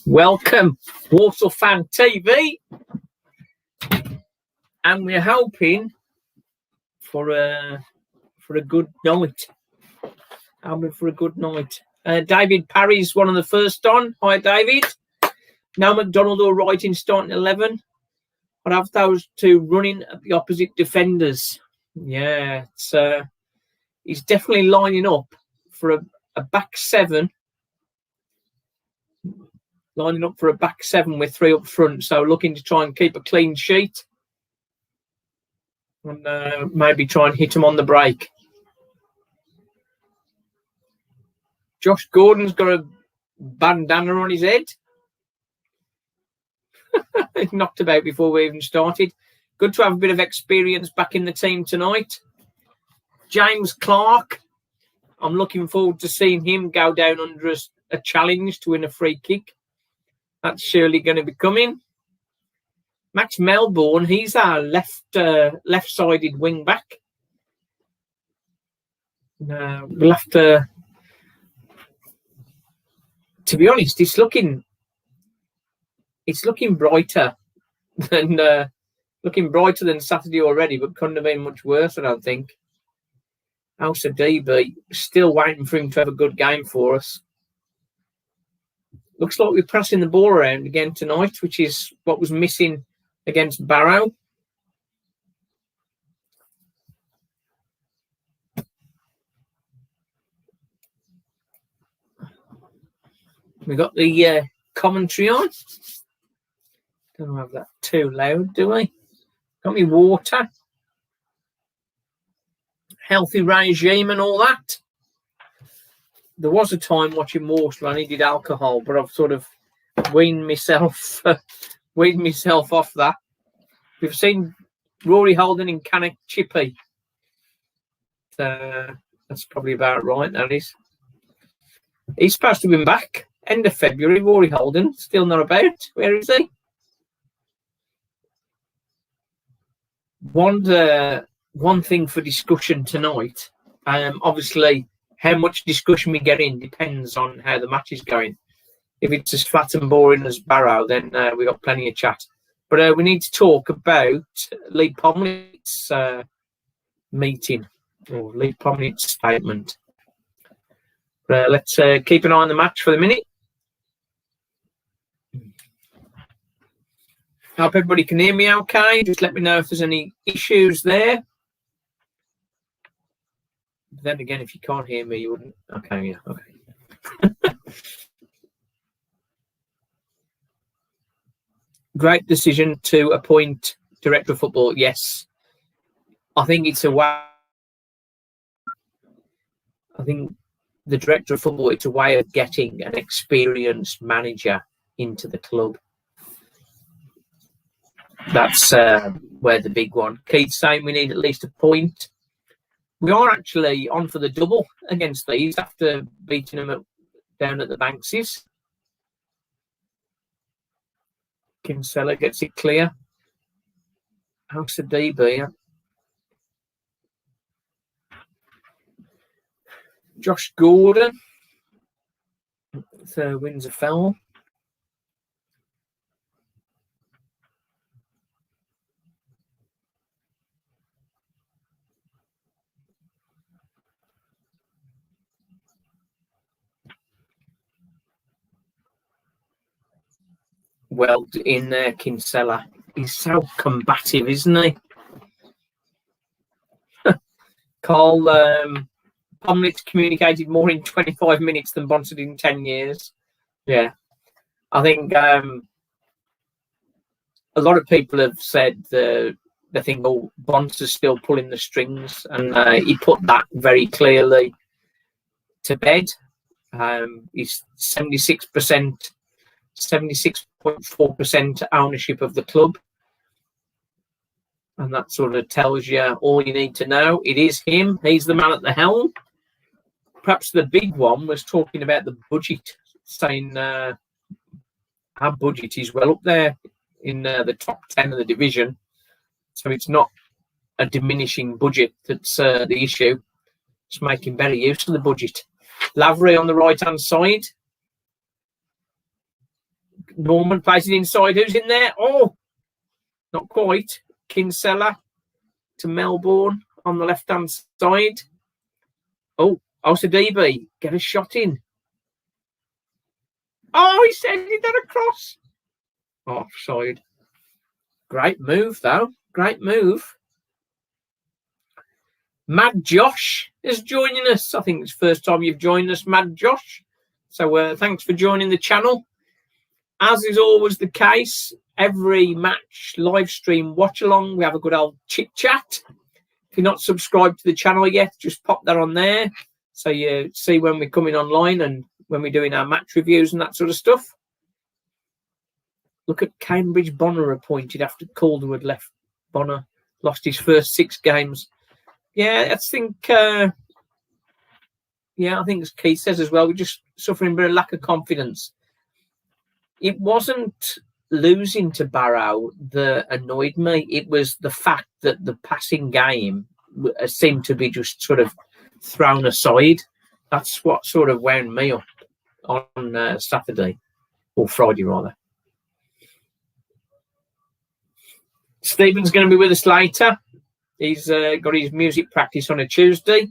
Welcome, Walsall Fan TV, and we're hoping for a good night. David Parry's one of the first on. Hi, David. Now McDonald or Wright in starting 11. I'd have those two running at the opposite defenders. Yeah, he's definitely lining up for a back seven. Lining up for a back seven with three up front, so looking to try and keep a clean sheet and maybe try and hit him on the break. Josh Gordon's got a bandana on his head. He's knocked about before we even started. Good to have a bit of experience back in the team tonight. James Clark, I'm looking forward to seeing him go down under a challenge to win a free kick. That's surely going to be coming. Max Melbourne, he's our left-sided wing back. We'll have to be honest, it's looking brighter than Saturday already, but couldn't have been much worse, I don't think. House of DB, still waiting for him to have a good game for us. Looks like we're passing the ball around again tonight, which is what was missing against Barrow. We got the commentary on. Don't have that too loud, do we? Got me water, healthy regime, and all that. There was a time watching Walsall and he did alcohol, but I've sort of weaned myself off that. We've seen Rory Holden in Cannock Chippy. That's probably about right, that is. He's supposed to have been back end of February. Rory Holden, still not about. Where is he? One thing for discussion tonight, obviously, how much discussion we get in depends on how the match is going. If it's as flat and boring as Barrow, then we've got plenty of chat. But we need to talk about Leigh Pomlett's meeting, or Leigh Pomlett's statement. Let's keep an eye on the match for the minute. Hope everybody can hear me okay. Just let me know if there's any issues there. Then again, if you can't hear me, you wouldn't. Okay, yeah, okay. Great decision to appoint Director of Football. Yes. I think it's a way. I think the Director of Football, it's a way of getting an experienced manager into the club. That's where the big one. Keith's saying we need at least a point. We are actually on for the double against these after beating them down at the Bankses. Kinsella gets it clear. House of DB. Josh Gordon wins a foul. Well in there, Kinsella. He's so combative, isn't he? Carl Pomlett's communicated more in 25 minutes than Bonsett in 10 years. Yeah. I think a lot of people have said they think, oh, Bonser's still pulling the strings, and he put that very clearly to bed. He's 76.4% ownership of the club. And that sort of tells you all you need to know. It is him. He's the man at the helm. Perhaps the big one was talking about the budget, saying our budget is well up there in the top 10 of the division. So it's not a diminishing budget that's the issue. It's making better use of the budget. Lavery on the right-hand side. Norman plays it inside. Who's in there? Oh, not quite. Kinsella to Melbourne on the left-hand side. Oh, Osadibe, get a shot in. Oh, he sent that across. Offside. Great move, though. Great move. Mad Josh is joining us. I think it's the first time you've joined us, Mad Josh. So thanks for joining the channel. As is always the case, every match live stream watch along, we have a good old chit chat. If you're not subscribed to the channel yet, just pop that on there so you see when we're coming online and when we're doing our match reviews and that sort of stuff. Look at Cambridge Bonner appointed after Calderwood left. Bonner lost his first 6 games. Yeah, I think as Keith says as well, we're just suffering a bit of lack of confidence. It wasn't losing to Barrow that annoyed me. It was the fact that the passing game seemed to be just sort of thrown aside. That's what sort of wound me up on Saturday, or Friday rather. Stephen's going to be with us later. He's got his music practice on a Tuesday.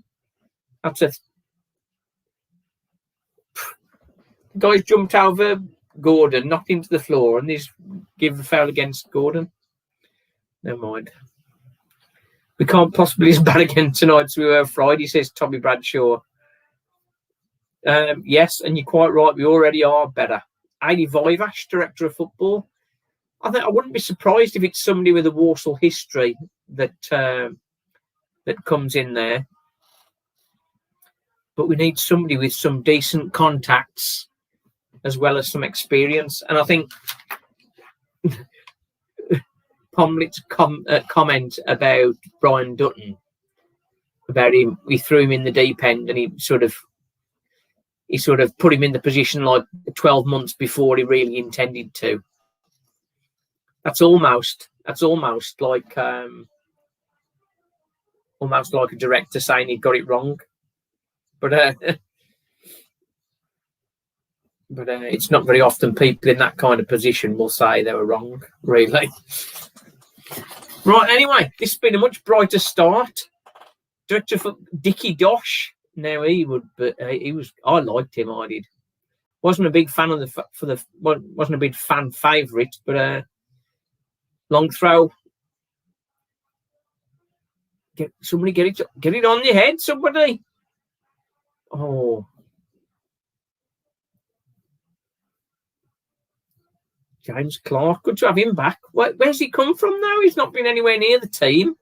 The guy's jumped over Gordon, knocked him to the floor, and he's given a foul against Gordon. Never mind. We can't possibly be bad again tonight as we were Friday, says Tommy Bradshaw. Yes, and you're quite right. We already are better. Adi Vivash, Director of Football. I think I wouldn't be surprised if it's somebody with a Walsall history that comes in there. But we need somebody with some decent contacts as well as some experience. And I think Pomlett's comment about Brian Dutton, about him, we threw him in the deep end and he sort of put him in the position like 12 months before he really intended to. That's almost like almost like a director saying he got it wrong. But it's not very often people in that kind of position will say they were wrong, really. Right, anyway, this has been a much brighter start. Director for Dickie Dosh. Now he was. I liked him. I did. Wasn't a big fan of wasn't a big fan favourite, but long throw. Get it on your head, somebody. Oh. James Clark, good to have him back. Where's he come from now? He's not been anywhere near the team,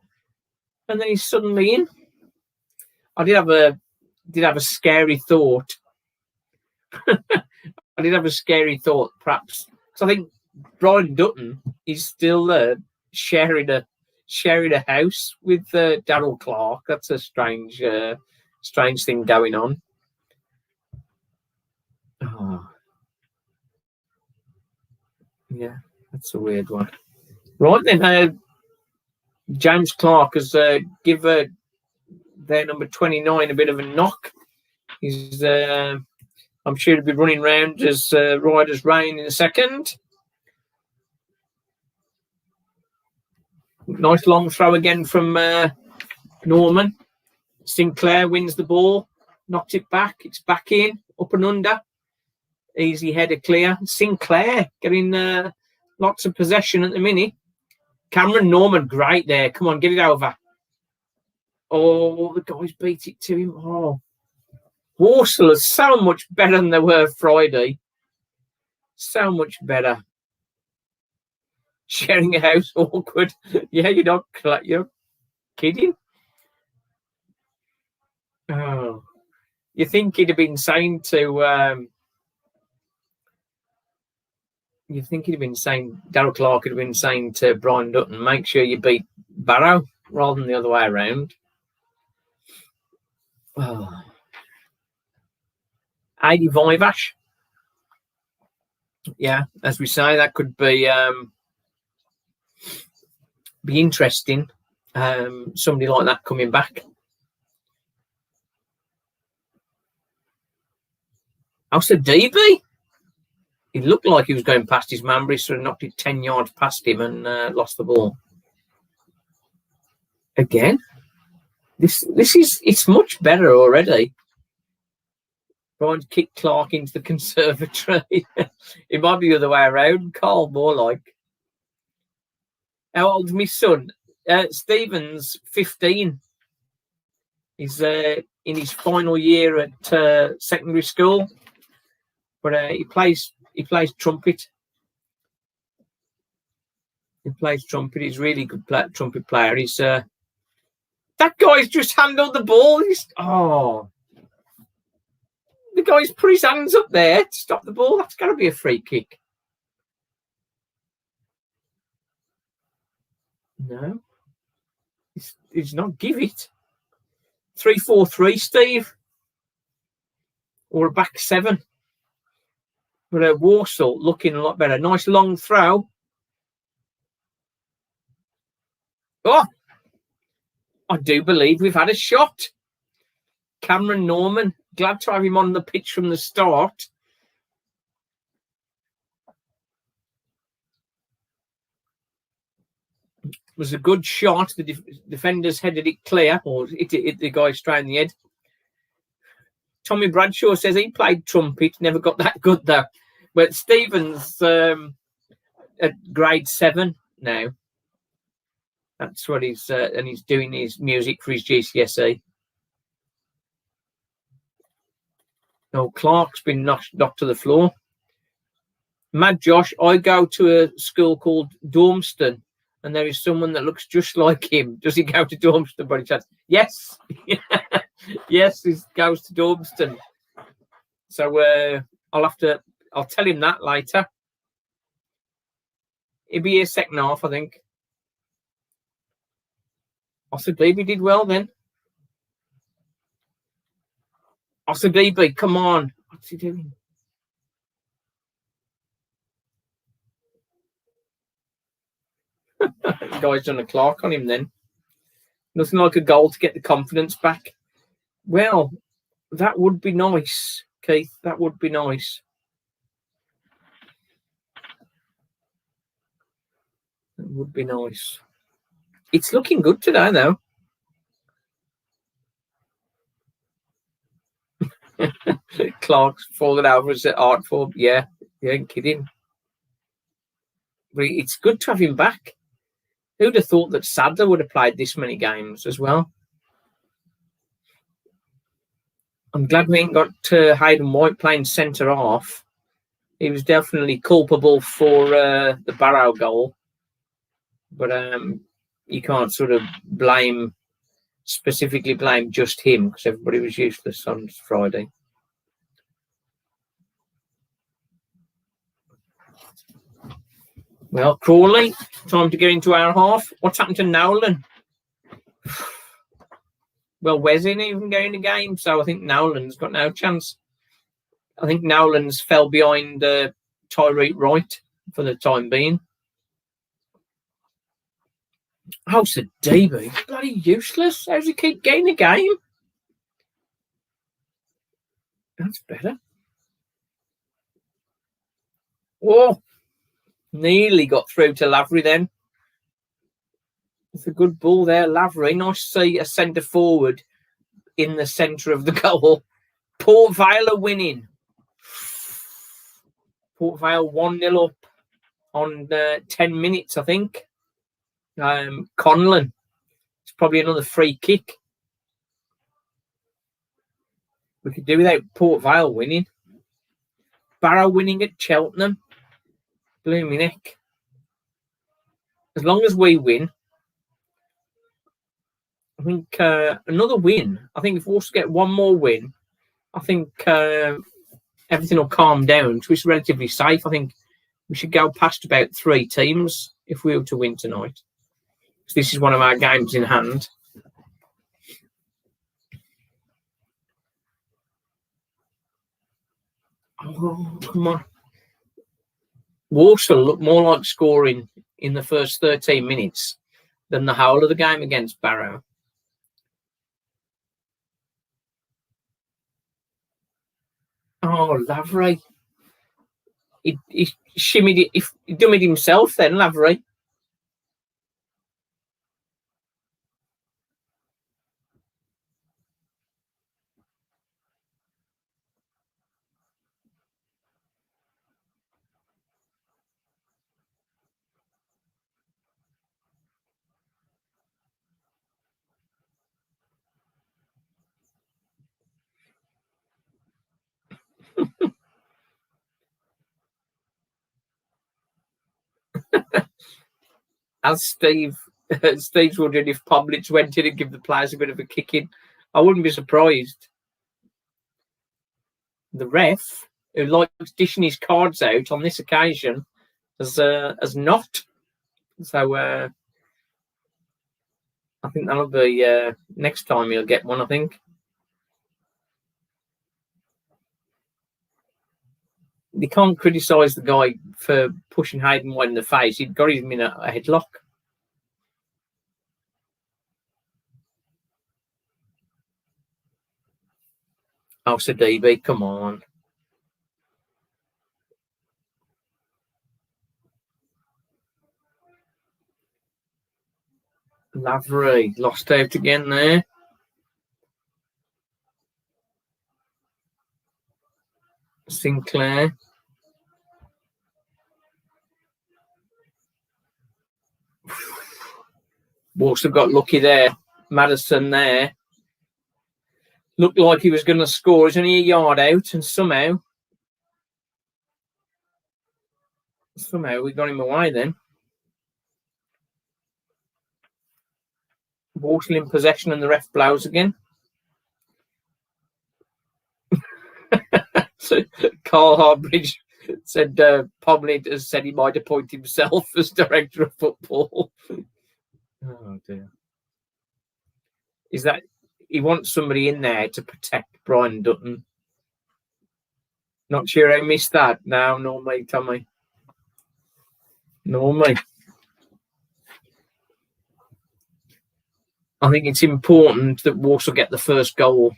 and then he's suddenly in. I did have a scary thought. I did have a scary thought, perhaps, because I think Brian Dutton is still sharing a house with Darryl Clark. That's a strange thing going on. Oh. Yeah, that's a weird one. Right then, James Clark has given their number 29 a bit of a knock. He's, I'm sure he'll be running round as Riders Rain in a second. Nice long throw again from Norman. Sinclair wins the ball, knocks it back. It's back in, up and under. Easy header clear. Sinclair getting lots of possession at the minute. Cameron Norman, great there. Come on, get it over. Oh, the guys beat it to him. Oh, Walsall is so much better than they were Friday. So much better. Sharing a house, awkward. Yeah, you're kidding. Oh, you think he'd have been saying to Darryl Clark would have been saying to Brian Dutton, make sure you beat Barrow rather than the other way around. Oh. Adi Vivash. Yeah, as we say, that could be interesting. Somebody like that coming back. Osadibe? He looked like he was going past his man, but he sort of knocked it 10 yards past him and lost the ball. Again, it's much better already. Trying to kick Clark into the conservatory. It might be the other way around, Carl, more like. How old's my son? Stephen's 15. He's in his final year at secondary school, but he plays trumpet. He plays trumpet. He's a really good trumpet player. He's that guy's just handled the ball. The guy's put his hands up there to stop the ball. That's got to be a free kick. No. He's not give it. 3-4-3, Steve. Or a back seven. But Walsall looking a lot better. Nice long throw. Oh! I do believe we've had a shot. Cameron Norman. Glad to have him on the pitch from the start. It was a good shot. The defenders headed it clear, or hit the guy straight in the head. Tommy Bradshaw says he played trumpet, never got that good though. But Stephen's at grade 7 now. That's what he's and he's doing his music for his GCSE. No, Clark's been knocked to the floor. Mad Josh, I go to a school called Dormston, and there is someone that looks just like him. Does he go to Dormston? But he says, yes. Yes, he goes to Dormston. So I'll tell him that later. He'll be here second half, I think. Possibly he did well then. DB, come on. What's he doing? The guy's done a Clark on him then. Nothing like a goal to get the confidence back. Well, that would be nice, Keith. That would be nice. That would be nice. It's looking good today, though. Clark's fallen over as an art form. Yeah, you ain't kidding. But it's good to have him back. Who'd have thought that Sadler would have played this many games as well? I'm glad we ain't got Hayden White playing centre half. He was definitely culpable for the Barrow goal. But you can't sort of specifically blame just him, because everybody was useless on Friday. Well, Crawley, time to get into our half. What's happened to Nolan? Well, Wes ain't even getting the game, so I think Nolan's got no chance. I think Nolan's fell behind Tyreek Wright for the time being. How's the DB? Bloody useless. How's he keep getting the game? That's better. Oh, nearly got through to Lavery then. It's a good ball there, Lavery. Nice to see a centre forward in the centre of the goal. Port Vale are winning. Port Vale 1-0 up on 10 minutes, I think. Conlon. It's probably another free kick. We could do without Port Vale winning. Barrow winning at Cheltenham. Blooming heck. As long as we win, I think another win. I think if we also get one more win, I think everything will calm down. So it's relatively safe. I think we should go past about 3 teams if we were to win tonight. So this is one of our games in hand. Oh, come on. Walsall look more like scoring in the first 13 minutes than the whole of the game against Barrow. Oh, Lavery. he shimmied it. He done it himself then, Lavery. As Steve's wondering if Pomlett went in and give the players a bit of a kicking. I wouldn't be surprised. The ref, who likes dishing his cards out on this occasion, has not. So I think that'll be next time he'll get one, I think. You can't criticise the guy for pushing Hayden White in the face. He'd got him in a headlock. Oh, so DB, come on. Lavery lost out again there. Sinclair. Walsall got lucky there. Madison there. Looked like he was going to score. He's only a yard out, and somehow we got him away then. Walsall in possession, and the ref blows again. So Carl Harbridge said Pomlett has said he might appoint himself as director of football. Oh dear. Is that he wants somebody in there to protect Brian Dutton? Not sure I missed that. No, nor me, Tommy. Nor me. I think it's important that Walsall get the first goal.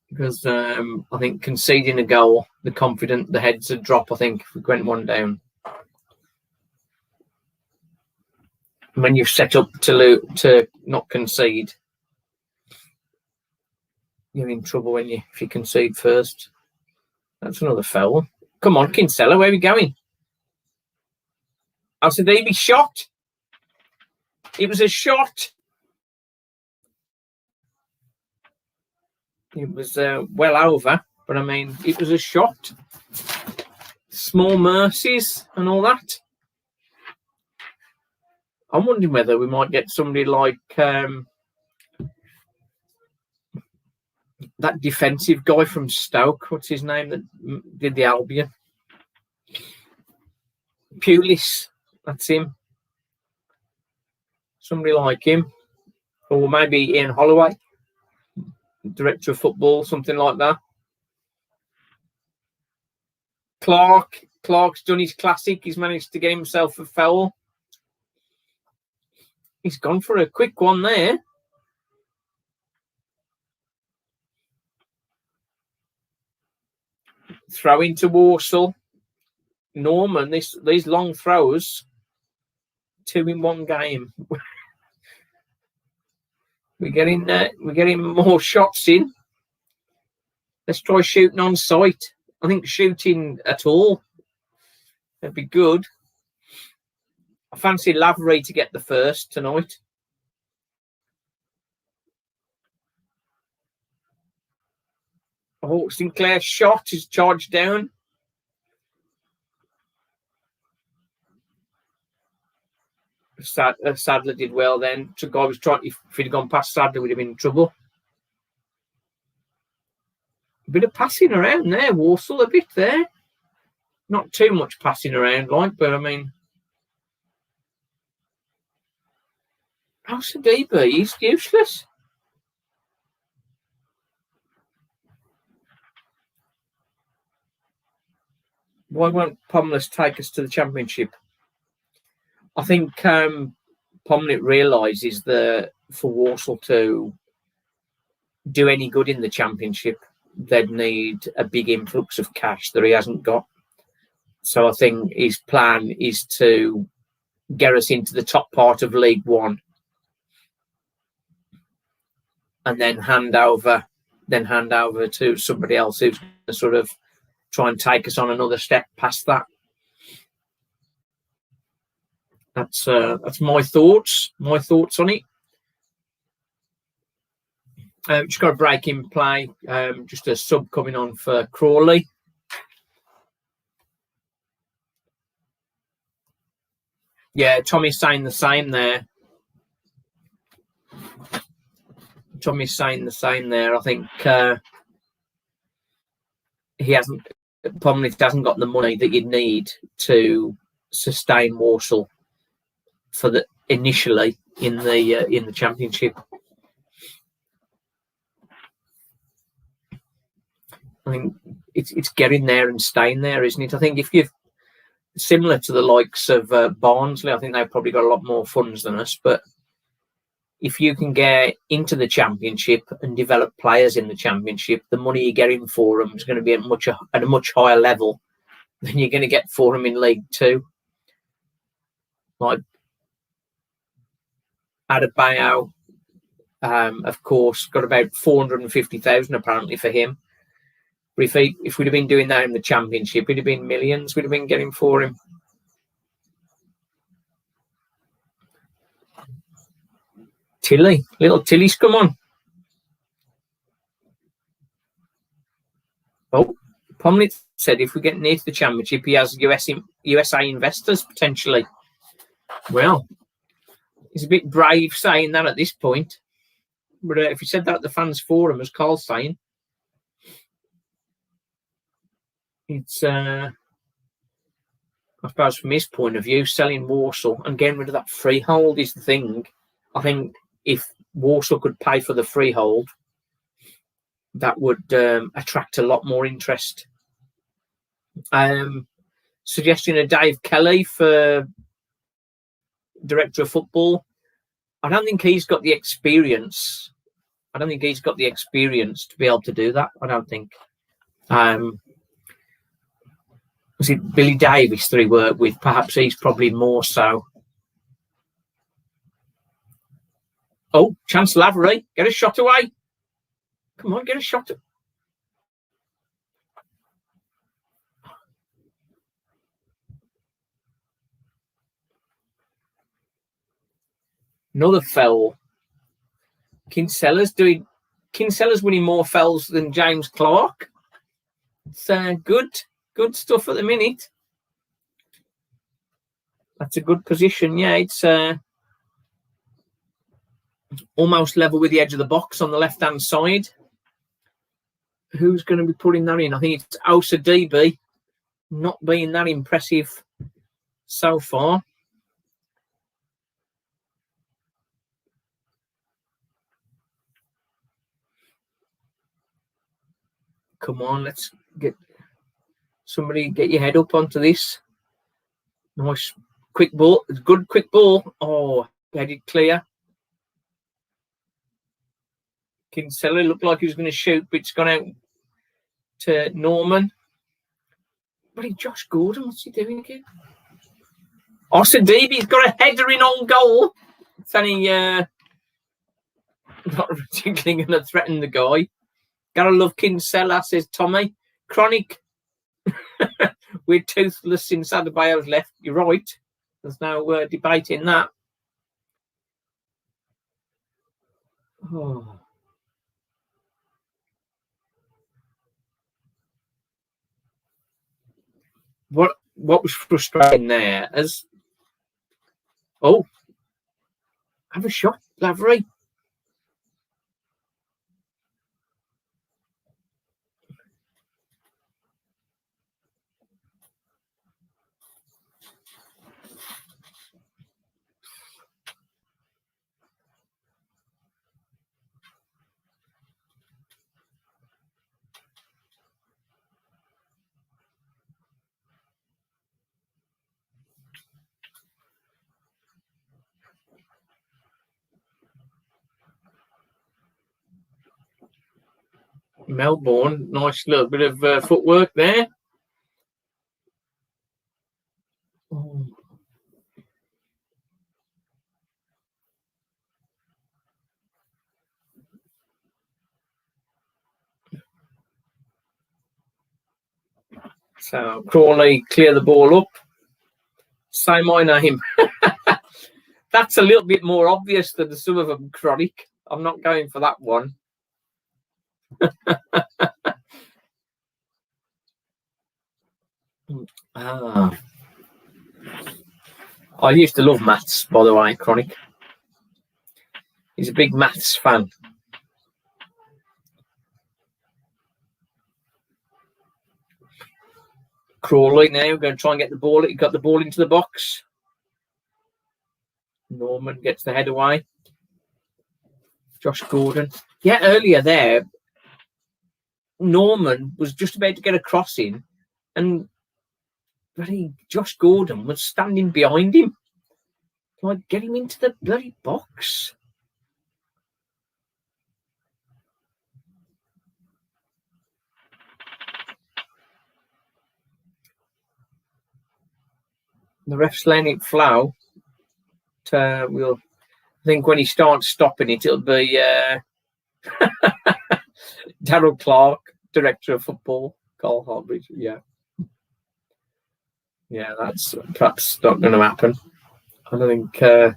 Because I think conceding a goal, the heads would drop, I think, if we went one down. When you've set up to not concede, you're in trouble if you concede first. That's another foul. Come on, Kinsella, where are we going? I said they'd be shot. It was a shot. It was well over, but I mean, it was a shot. Small mercies and all that. I'm wondering whether we might get somebody like that defensive guy from Stoke. What's his name that did the Albion? Pulis. That's him. Somebody like him. Or maybe Ian Holloway, director of football, something like that. Clark's done his classic. He's managed to get himself a foul. He's gone for a quick one there. Throw into Walsall. Norman, these long throws, 2 in 1 game. We're getting more shots in. Let's try shooting on sight. I think shooting at all, that'd be good. I fancy Lavery to get the first tonight. Oh, Sinclair's shot is charged down. Sadler did well then. The guy was trying. If he'd have gone past Sadler, we'd have been in trouble. A bit of passing around there, Walsall, a bit there. Not too much passing around, but I mean, how's the DB? He's useless. Why won't Pomlett take us to the Championship? I think Pomlett realises that for Walsall to do any good in the Championship, they'd need a big influx of cash that he hasn't got. So I think his plan is to get us into the top part of League One, and then hand over to somebody else who's going to sort of try and take us on another step past that. That's my thoughts on it. Just got a break in play. Just a sub coming on for Crawley. Yeah, Tommy's saying the same there. I think Pomlett hasn't got the money that you'd need to sustain Walsall for the initially in the Championship. I think it's getting there and staying there, isn't it? I think if you've similar to the likes of Barnsley, I think they've probably got a lot more funds than us, but if you can get into the Championship and develop players in the Championship, the money you're getting for them is going to be at a much higher level than you're going to get for them in League Two. Like Adebayo, of course, got about 450,000 apparently for him. But if we'd have been doing that in the Championship, it'd have been millions we'd have been getting for him. Little Tilly's come on. Oh, Pomlett said if we get near to the Championship, he has USA investors potentially. Well, he's a bit brave saying that at this point. But if he said that at the fans forum, as Carl's saying, it's, I suppose from his point of view, selling Walsall and getting rid of that freehold is the thing. I think if Walsall could pay for the freehold, that would attract a lot more interest. Suggesting a Dave Kelly for Director of Football. I don't think he's got the experience. To be able to do that. I don't think. Was it Billy Davis that he worked with? Perhaps he's probably more so. Oh, Chance Lavery, get a shot away. Come on, get a shot. Another foul. Kinsella's winning more fouls than James Clark. It's good stuff at the minute. That's a good position. Yeah, it's almost level with the edge of the box on the left-hand side. Who's going to be putting that in? I think it's Osa DB, not being that impressive so far. Come on, let's get your head up onto this. Nice quick ball. Good quick ball. Oh, headed clear. Kinsella looked like he was going to shoot, but it's gone out to Norman. But Josh Gordon, what's he doing again? Osadibi's got a header in on goal. It's only not particularly going to threaten the guy. Gotta love Kinsella, says Tommy. Chronic. We're toothless since Adebayo's left. You're right. There's no debating that. Oh. What was frustrating there is, have a shot, Lavery. Melbourne, nice little bit of footwork there. Oh. So Crawley clear the ball up. Say my name. That's a little bit more obvious than some of them, Chronic. I'm not going for that one. I used to love maths, by the way, Chronic. He's a big maths fan. Crawley now going to try and get the ball. He got the ball into the box. Norman gets the head away. Josh Gordon. Yeah, earlier there, Norman was just about to get a cross in, and Josh Gordon was standing behind him. Like, get him into the bloody box. The ref's letting it flow. I think when he starts stopping it, it'll be Darryl Clark, Director of Football, Carl Harbridge. Yeah, that's perhaps not going to happen. I don't think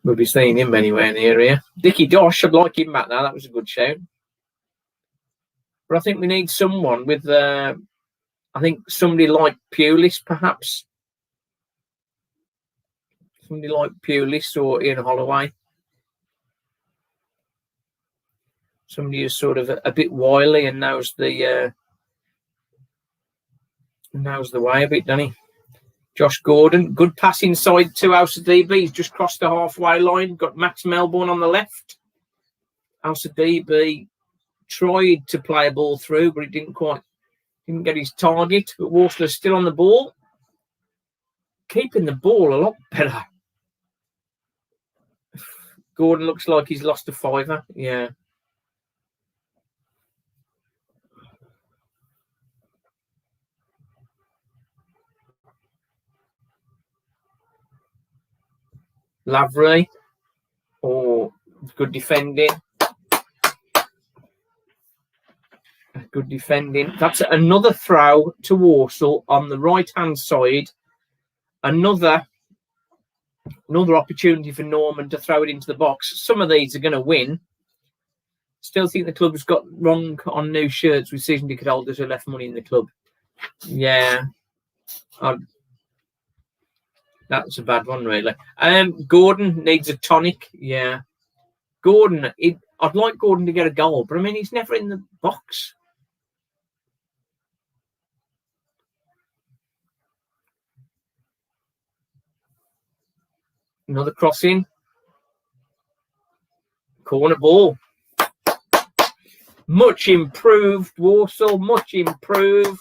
we'll be seeing him anywhere near here. Dickie Dosh, I'd like him back now. That was a good shout. But I think we need someone with, I think somebody like Pulis, perhaps. Somebody like Pulis or Ian Holloway. Somebody who's sort of a bit wily and knows the way a bit, doesn't he? Josh Gordon, good pass inside to House of DB. He's just crossed the halfway line. Got Max Melbourne on the left. House of DB tried to play a ball through, but he didn't get his target. But Walsall's still on the ball. Keeping the ball a lot better. Gordon looks like he's lost a fiver. Yeah. Lavery. Good defending. Good defending. That's another throw to Walsall on the right-hand side. Another opportunity for Norman to throw it into the box. Some of these are going to win. Still think the club's got wrong on new shirts with season ticket holders who left money in the club. Yeah. That's a bad one, really. Gordon needs a tonic. Yeah. Gordon, I'd like Gordon to get a goal, but I mean, he's never in the box. Another crossing. Corner ball. Much improved, Walsall. Much improved.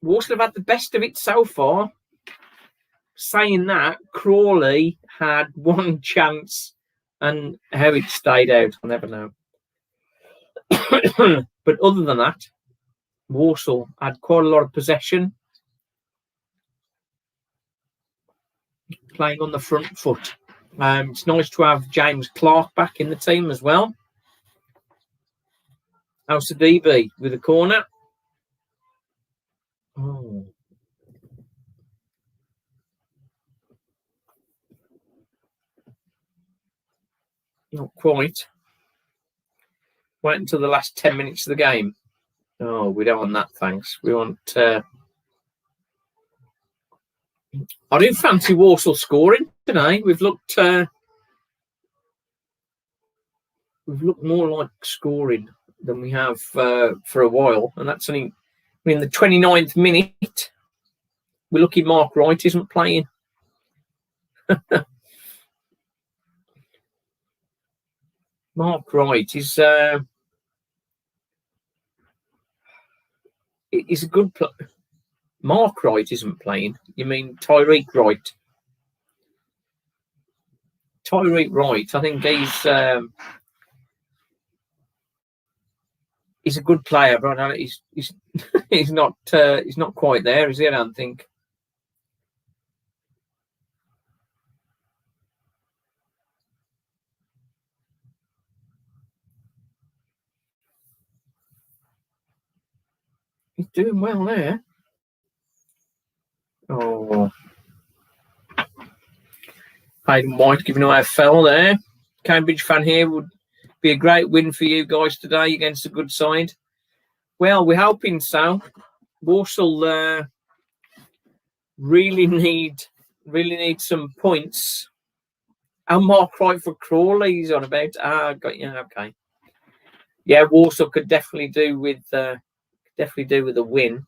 Walsall have had the best of it so far. Saying that, Crawley had one chance, and how it stayed out, I'll never know. But other than that, Walsall had quite a lot of possession. Playing on the front foot. It's nice to have James Clark back in the team as well. House of DB with a corner. Oh. Not quite. Wait until the last 10 minutes of the game. Oh, we don't want that, thanks. We want... I do fancy Walsall scoring today. We've looked more like scoring than we have for a while, and that's only in the 29th minute. We're lucky Mark Wright isn't playing. Mark Wright is a good player. Mark Wright isn't playing. You mean Tyreek Wright? Tyreek Wright, I think he's he's a good player, but I don't, he's he's not quite there, is he? I don't think. He's doing well there. Oh, Hayden White giving away a foul there. Cambridge fan here, would be a great win for you guys today against a good side. Well, we're hoping so. Walsall really need some points. And Mark Wright for Crawley, he's on about. Got you. Okay. Yeah, Walsall could definitely do with a win.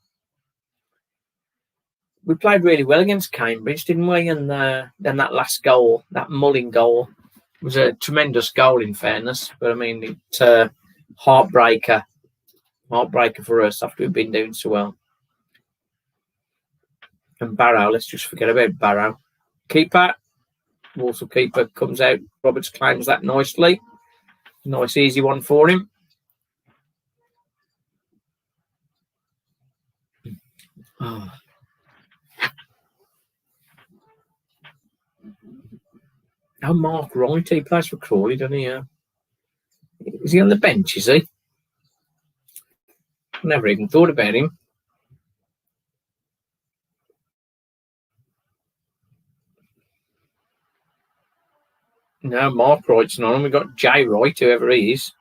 We played really well against Cambridge, didn't we? And then that last goal, that Mullin goal, was a tremendous goal, in fairness. But I mean, it heartbreaker for us after we've been doing so well. And Barrow, let's just forget about Barrow. Keeper, Walsall keeper comes out. Roberts claims that nicely. Nice, easy one for him. Oh. Mark Wright, he plays for Crawley, doesn't he? Is he on the bench, is he? Never even thought about him. No, Mark Wright's not on. We've got Jay Wright, whoever he is.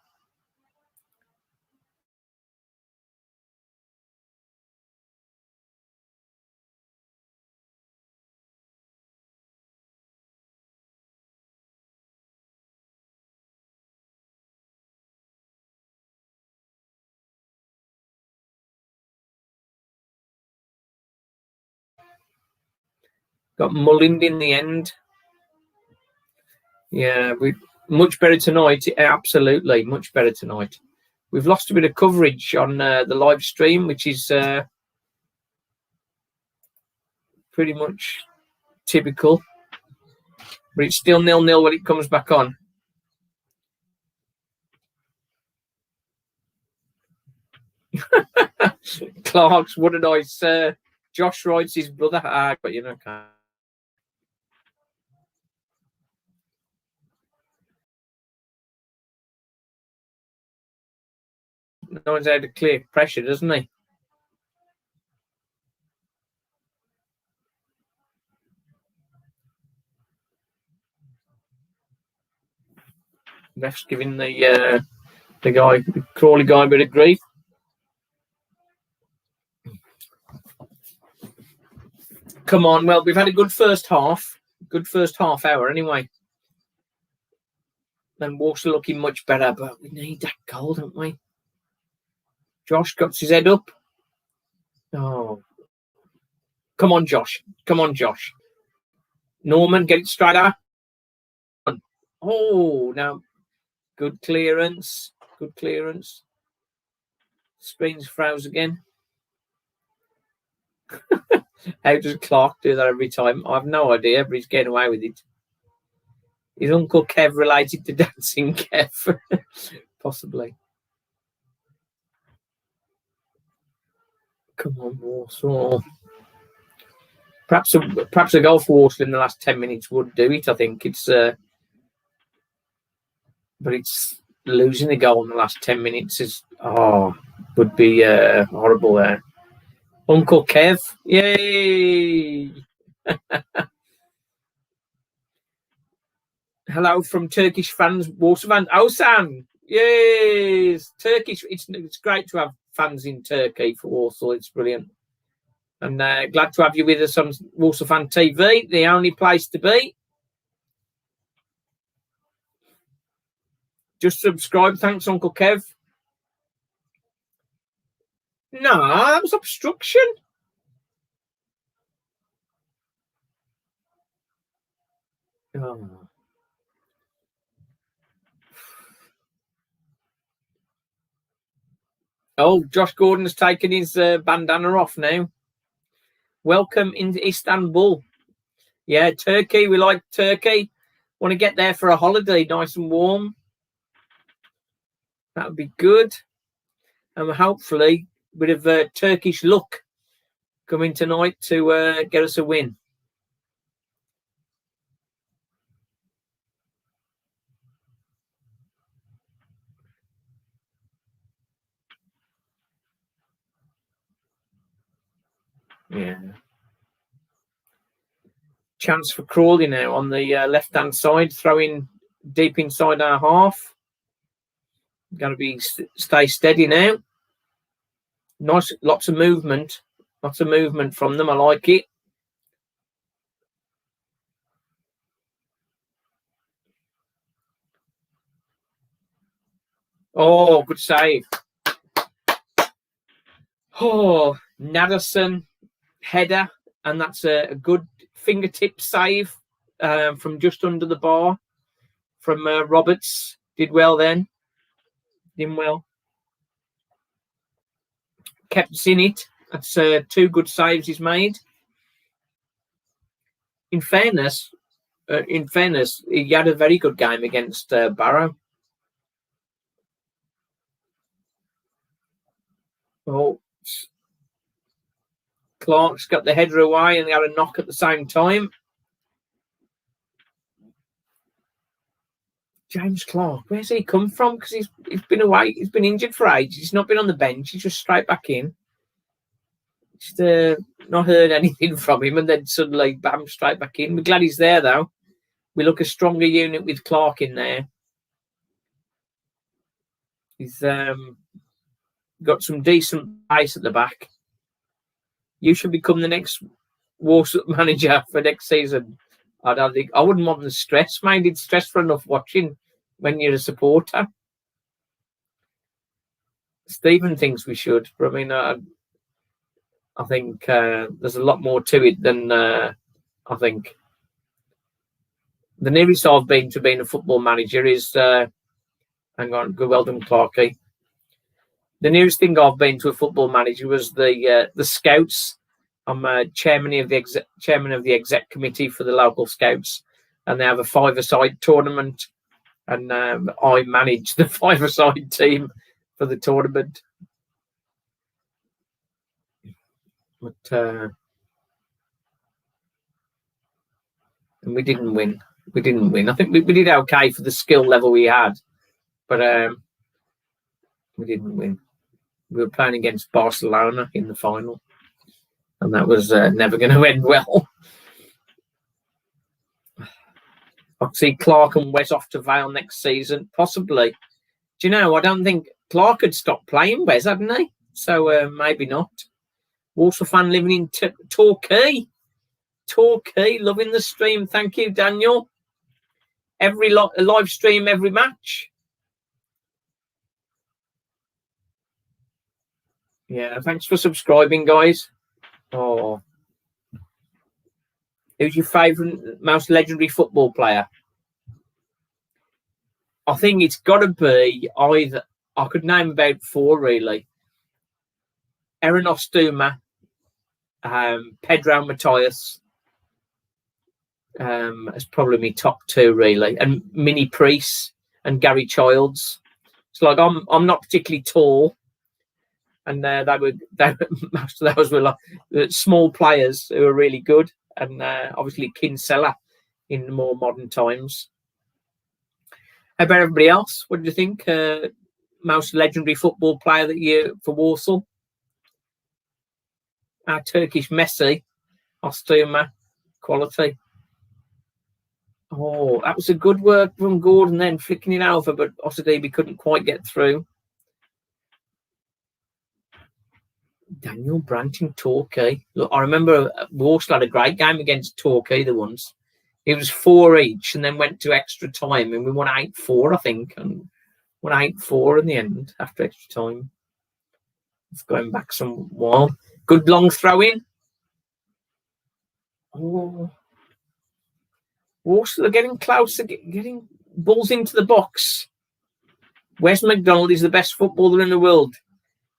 Got Mullin in the end. Yeah, we much better tonight. Absolutely, much better tonight. We've lost a bit of coverage on the live stream, which is pretty much typical. But it's still 0-0 when it comes back on. Clark's, what a nice Josh Wright's his brother. But you know, knows how to clear pressure, doesn't he? Ref's giving the Crawley guy a bit of grief. Come on, well, we've had a good first half hour anyway. Then Walsall looking much better, but we need that goal, don't we? Josh got his head up. Oh. Come on, Josh. Norman, get it straight out. Oh, now. Good clearance. Screen's froze again. How does Clark do that every time? I have no idea, but he's getting away with it. Is Uncle Kev related to Dancing Kev? Possibly. Come on, Walsall. Perhaps a goal for Walsall in the last 10 minutes would do it. I think it's, but it's losing the goal in the last 10 minutes would be horrible there. Uncle Kev, yay! Hello from Turkish fans, Walsall fans. Osan, yes, Turkish. It's great to have fans in Turkey for Walsall. It's brilliant. And glad to have you with us on Walsall Fan TV, the only place to be. Just subscribe. Thanks, Uncle Kev. No, that was obstruction. Oh, Josh Gordon has taken his bandana off now. Welcome into Istanbul. Yeah, Turkey. We like Turkey. Want to get there for a holiday, nice and warm. That would be good. and hopefully a bit of Turkish luck coming tonight to get us a win. Yeah. Chance for Crawley now on the left-hand side, throwing deep inside our half. Got to be stay steady now. Nice, lots of movement from them. I like it. Oh, good save. Oh, Naderson header, and that's a good fingertip save from just under the bar from Roberts. Did well then. Did well. Kept us in it. That's 2 good saves he's made. In fairness, he had a very good game against Barrow. Oh, Clark's got the header away and he had a knock at the same time. James Clark, where's he come from? Because he's been away. He's been injured for ages. He's not been on the bench. He's just straight back in. Just not heard anything from him, and then suddenly, bam, straight back in. We're glad he's there, though. We look a stronger unit with Clark in there. He's got some decent pace at the back. You should become the next Walsall manager for next season. I wouldn't want the stress. Mind it's stressful enough watching when you're a supporter. Stephen thinks we should, but I mean, I think there's a lot more to it than I think. The nearest I've been to being a football manager is, hang on, good, well done, Clarky. The nearest thing I've been to a football manager was the Scouts. I'm chairman of the exec committee for the local Scouts, and they have a 5-a-side tournament, and I manage the 5-a-side team for the tournament. But and we didn't win. I think we did okay for the skill level we had, but we didn't win. We were playing against Barcelona in the final, and that was never going to end well. I see Clark and Wes off to Vale next season, possibly. Do you know, I don't think Clark had stopped playing Wes, hadn't he? So maybe not. Walsall fan living in Torquay. Torquay, loving the stream. Thank you, Daniel. Every live stream, every match. Yeah, thanks for subscribing, guys. Oh, who's your favourite, most legendary football player? I think it's got to be either. I could name about 4 really. Aaron Ostuma, Pedro Matthias, is probably my top 2 really, and Minnie Priest and Gary Childs. It's like I'm not particularly tall, and most of those were like small players who were really good, and obviously Kinsella in more modern times. How about everybody else? What do you think? Most legendary football player that you for Walsall? Our Turkish Messi, Ostuma, quality. Oh, that was a good work from Gordon then, flicking it over, but Osadibi couldn't quite get through. Daniel Brandt in Torquay. Look, I remember Walsall had a great game against Torquay the once. It was 4 each, and then went to extra time, and we won 8-4, I think, and won 8-4 in the end after extra time. It's going back some while. Good long throw in. Oh, Walsall are getting closer, getting balls into the box. Wes McDonald is the best footballer in the world.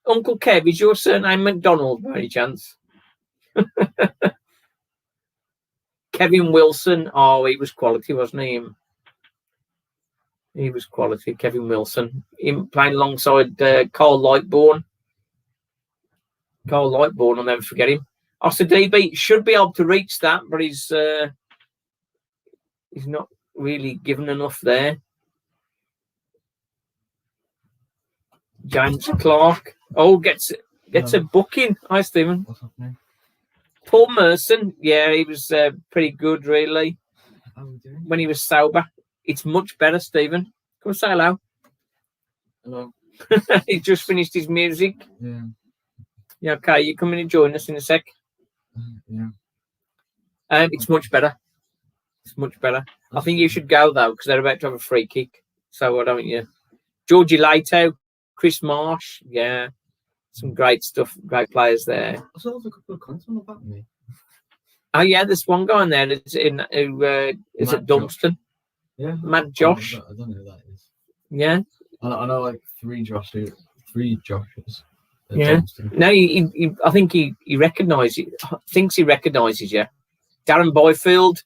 Uncle Kev, is your surname McDonald by any chance? Kevin Wilson. Oh, he was quality, wasn't he? He was quality. Kevin Wilson. Him playing alongside Carl Lightbourne. Carl Lightbourne, I'll never forget him. DB should be able to reach that, but he's not really given enough there. James Clark. Oh, gets a booking. Hi, Stephen. What's happening? Paul Merson. Yeah, he was pretty good, really. How are we doing? When he was sober. It's much better, Stephen. Come and say hello. Hello. He just finished his music. Yeah. Yeah, okay. You come in and join us in a sec. Yeah. It's much better. It's much better. I think you should go, though, because they're about to have a free kick. So why don't you? Georgie Lato, Chris Marsh. Yeah. Some great stuff. Great players there. I saw a couple of comments on about me. Oh, yeah. There's one guy in there that's who is at Dunstan. Yeah. Mad Josh. I don't know who that is. Yeah. I know like three Joshes. Yeah. No, I think he recognises. Thinks he recognises you. Darren Boyfield,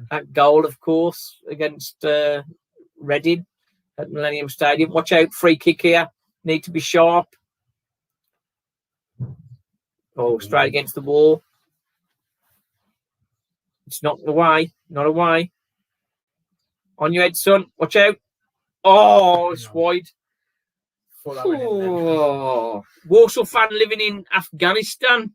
that goal, of course, against Reading at Millennium Stadium. Watch out, free kick here. Need to be sharp. Oh, straight against the wall. It's not away. Not away. On your head, son. Watch out. Oh, it's wide. Oh, Walsall fan living in Afghanistan.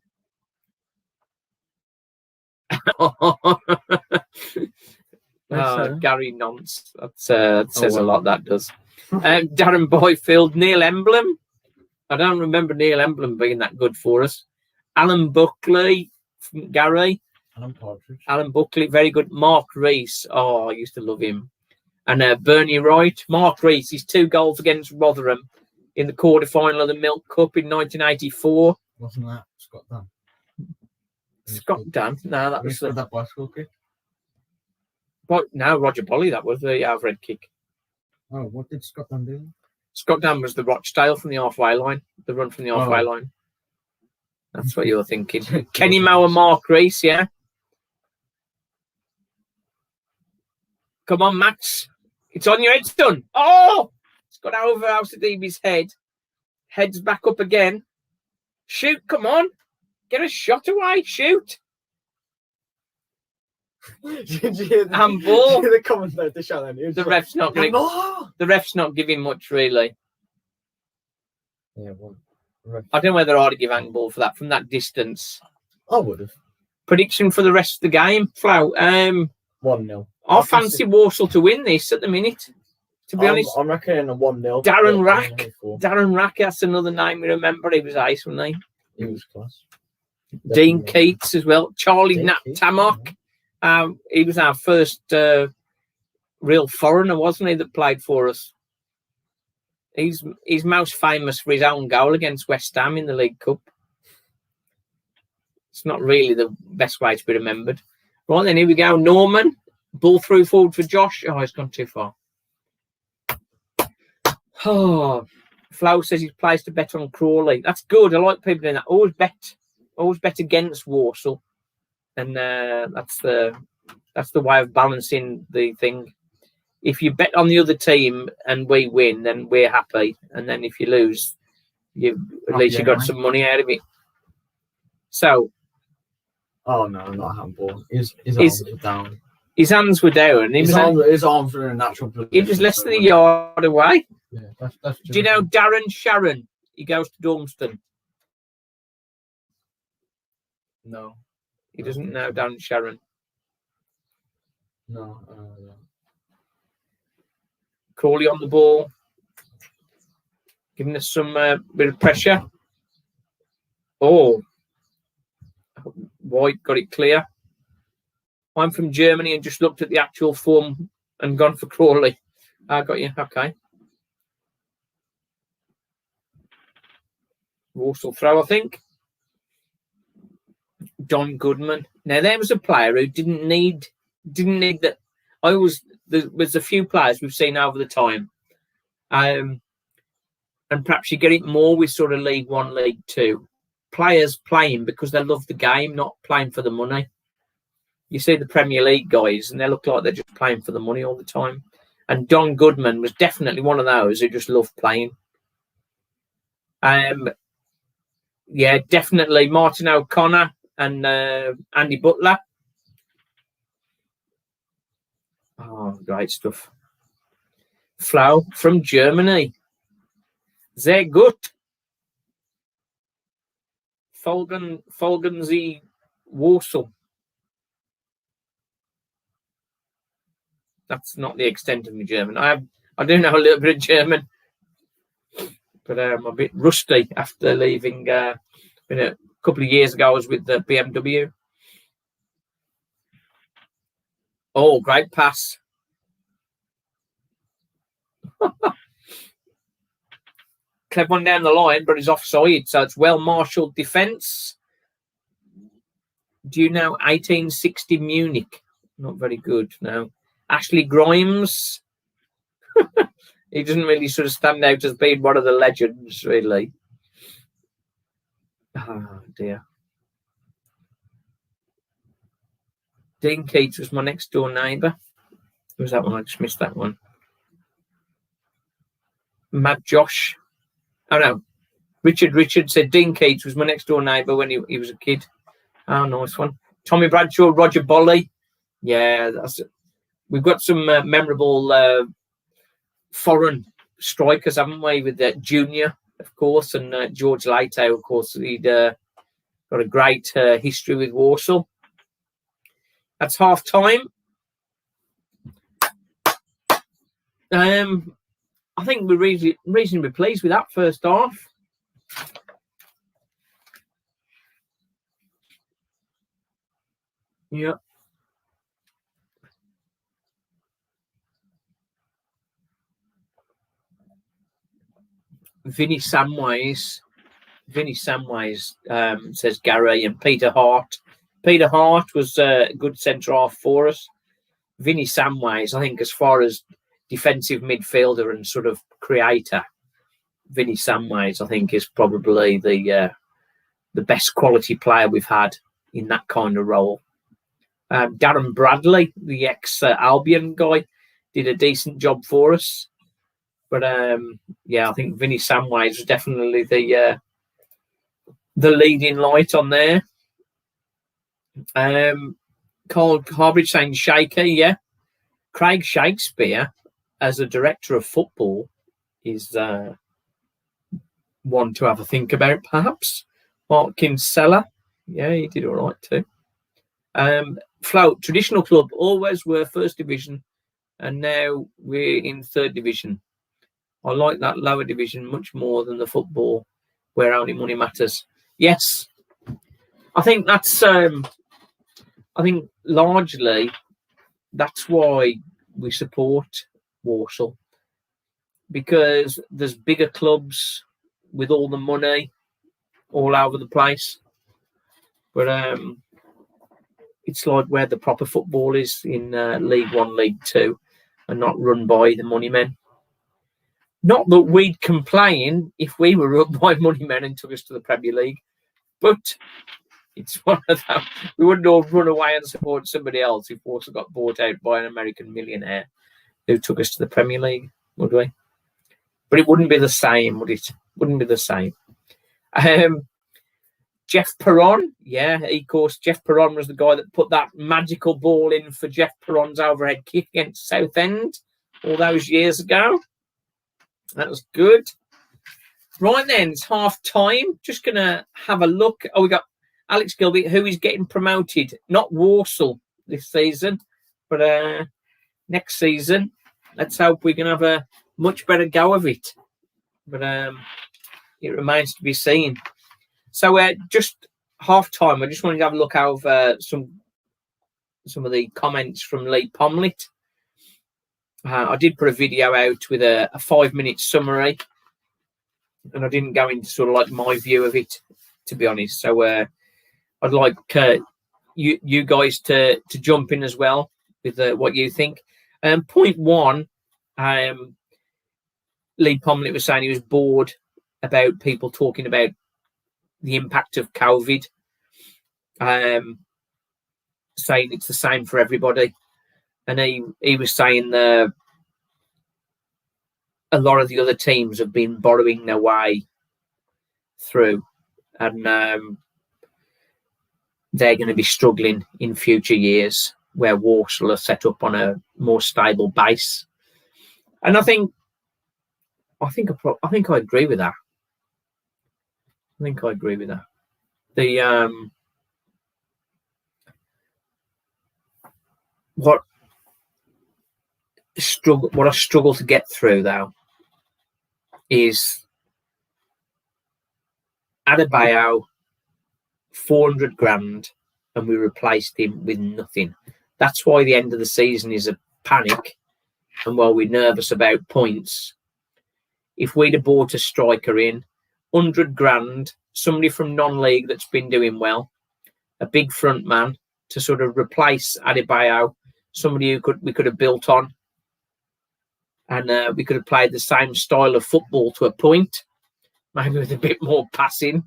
Gary Nonce. That says a lot, that does. Darren Boyfield, Neil Emblem. I don't remember Neil Emblem being that good for us. Alan Buckley from Gary. Alan Buckley, very good. Mark Rees. Oh, I used to love him. And Bernie Wright. Mark Rees, his 2 goals against Rotherham in the quarter-final of the Milk Cup in 1984. Wasn't that Scott Dan? Scott Dan? No, that was that bicycle kick. But no, Roger Bolly, that was the overhead kick. Oh, what did Scott Dan do? Scott Dan was the Rochdale from the halfway line, the run from the halfway line. That's what you were thinking. Kenny Mower, Mark Rees, yeah. Come on, Max. It's on your head, son. Oh! It's got over Alcidebe's head. Heads back up again. Shoot, come on. Get a shot away. Shoot. Did you hear handball? The commentator the ref's not giving. The ref's not giving much, really. Yeah, well, I don't know whether I'd give handball for that from that distance. I would have. Prediction for the rest of the game, Flo. 1-0. I fancy Walsall to win this at the minute. To be honest, I'm reckoning a 1-0. Darren Rack. Darren Rack, that's another name we remember. He was ace, wasn't he? He was class. Dean Keats as well. Charlie Nat Tammock. He was our first real foreigner, wasn't he, that played for us? He's most famous for his own goal against West Ham in the League Cup. It's not really the best way to be remembered. Right, then here we go. Norman. Ball through forward for Josh. Oh, he's gone too far. Oh, Flo says he's placed a bet on Crawley. That's good. I like people doing that. Always bet against Walsall. And that's the way of balancing the thing. If you bet on the other team and we win, then we're happy. And then if you lose, at least you got some money out of it. So. Oh no, not a handball. His arms were down. His hands were down. His arms were in a natural position. He was less than a yard away. Yeah, that's Do you know Darren Sharon? He goes to Dormston. No. He doesn't know Darren Sharon. No. Crawley on the ball. Giving us some bit of pressure. Oh. White got it clear. I'm from Germany and just looked at the actual form and gone for Crawley. I got you. Okay. Walsall throw, I think. Don Goodman. Now there was a player who didn't need that. There was a few players we've seen over the time, and perhaps you get it more with sort of League One, League Two players playing because they love the game, not playing for the money. You see the Premier League guys, and they look like they're just playing for the money all the time. And Don Goodman was definitely one of those who just loved playing. Yeah, definitely Martin O'Connor and Andy Butler. Oh, great stuff. Flau from Germany. Sehr gut. Folgen Sie Walsall. That's not the extent of my German. I do know a little bit of German, but I'm a bit rusty after leaving. Been a couple of years ago, I was with the BMW. Oh, great pass. Clever one down the line, but he's offside, so it's well-marshalled defence. Do you know 1860 Munich? Not very good, no. Ashley Grimes. He doesn't really sort of stand out as being one of the legends, really. Oh, dear. Dean Keats was my next-door neighbour. Who was that one? I just missed that one. Mad Josh. Oh, no. Richard said Dean Keats was my next-door neighbour when he was a kid. Oh, nice one. Tommy Bradshaw, Roger Bolly. Yeah, we've got some memorable foreign strikers, haven't we? With Junior, of course, and George Lato, of course. He'd got a great history with Walsall. That's half time. I think we're reasonably pleased with that first half. Yeah. Vinny Samways says Gary, and Peter Hart. Peter Hart was a good centre half for us. Vinny Samways, I think, as far as defensive midfielder and sort of creator, Vinny Samways, I think, is probably the best quality player we've had in that kind of role. Darren Bradley, the ex-Albion guy, did a decent job for us. But yeah, I think Vinny Samways was definitely the leading light on there. Carl Harbridge saying shaky, yeah. Craig Shakespeare, as a director of football, is one to have a think about, perhaps. Mark Kinsella, yeah, he did all right too. Float, traditional club, always were first division, and now we're in third division. I like that lower division much more than the football, where only money matters. Yes, I think that's. I think largely that's why we support Walsall, because there's bigger clubs with all the money all over the place, but it's like where the proper football is in League One, League Two, and not run by the money men. Not that we'd complain if we were run by money men and took us to the Premier League, but it's one of them. We wouldn't all run away and support somebody else if Walsall got bought out by an American millionaire who took us to the Premier League, would we? But it wouldn't be the same, would it? Wouldn't be the same. Jeff Perron, yeah, of course, Jeff Perron was the guy that put that magical ball in for Jeff Perron's overhead kick against Southend all those years ago. That was good. Right then, it's half time. Just going to have a look. Oh, we got Alex Gilby, who is getting promoted. Not Walsall this season, but next season. Let's hope we can have a much better go of it. But it remains to be seen. So just half time. I just wanted to have a look over some of the comments from Leigh Pomlett. I did put a video out with a 5-minute summary, and I didn't go into sort of like my view of it, to be honest. So I'd like you guys to jump in as well with what you think. Point one, Leigh Pomlett was saying he was bored about people talking about the impact of COVID, saying it's the same for everybody. And he was saying a lot of the other teams have been borrowing their way through, and they're going to be struggling in future years, where Walsall are set up on a more stable base. And I think I agree with that. I think I agree with that. What I struggle to get through though is Adebayo, 400 grand, and we replaced him with nothing. That's why the end of the season is a panic, and while we're nervous about points, if we'd have bought a striker in, 100 grand, somebody from non-league that's been doing well, a big front man to sort of replace Adebayo, somebody who we could have built on, and we could have played the same style of football to a point, maybe with a bit more passing,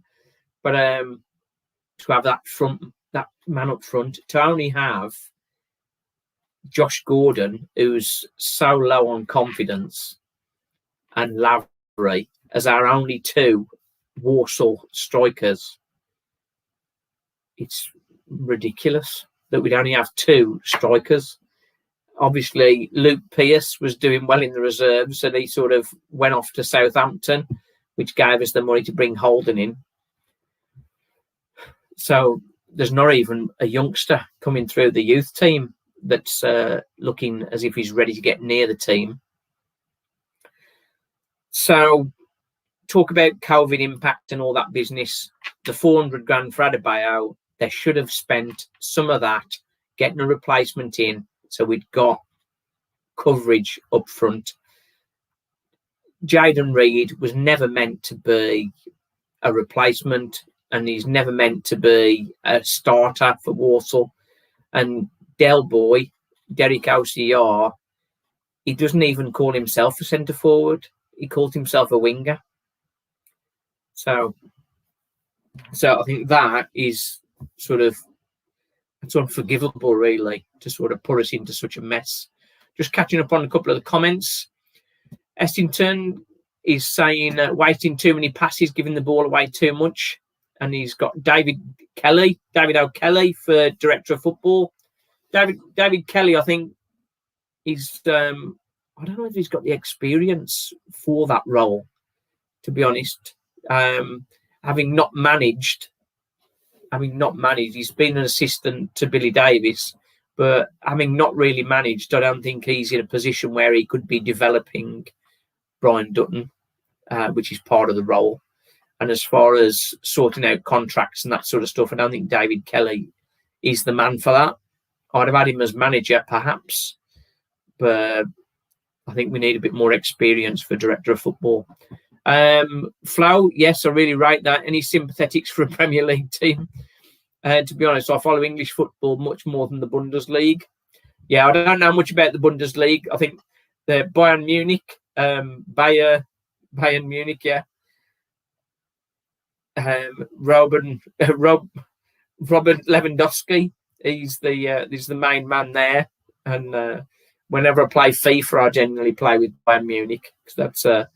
but to have that man up front, to only have Josh Gordon, who's so low on confidence, and Lavery as our only two Walsall strikers, it's ridiculous that we'd only have two strikers. Obviously, Luke Pearce was doing well in the reserves, and he sort of went off to Southampton, which gave us the money to bring Holden in. So there's not even a youngster coming through the youth team that's looking as if he's ready to get near the team. So talk about COVID impact and all that business. The 400 grand for Adebayo, they should have spent some of that getting a replacement in, so we'd got coverage up front. Jaden Reed was never meant to be a replacement, and he's never meant to be a starter for Walsall. And Del Boy, Derek OCR, he doesn't even call himself a centre forward. He calls himself a winger. So I think that is it's unforgivable, really, to sort of put us into such a mess. Just catching up on a couple of the comments. Essington is saying waiting too many passes, giving the ball away too much. And he's got David O'Kelly for Director of Football. David Kelly, I think he's I don't know if he's got the experience for that role, to be honest. Having not managed, he's been an assistant to Billy Davis, but having not really managed, I don't think he's in a position where he could be developing Brian Dutton, which is part of the role. And as far as sorting out contracts and that sort of stuff, I don't think David Kelly is the man for that. I'd have had him as manager, perhaps, but I think we need a bit more experience for Director of Football. Flo, yes, I really rate that. Any sympathetics for a Premier League team? To be honest, I follow English football much more than the Bundesliga. Yeah, I don't know much about the Bundesliga. I think the Bayern Munich, Bayern Munich, yeah. Robert Lewandowski, he's the main man there. And whenever I play FIFA, I generally play with Bayern Munich, because that's a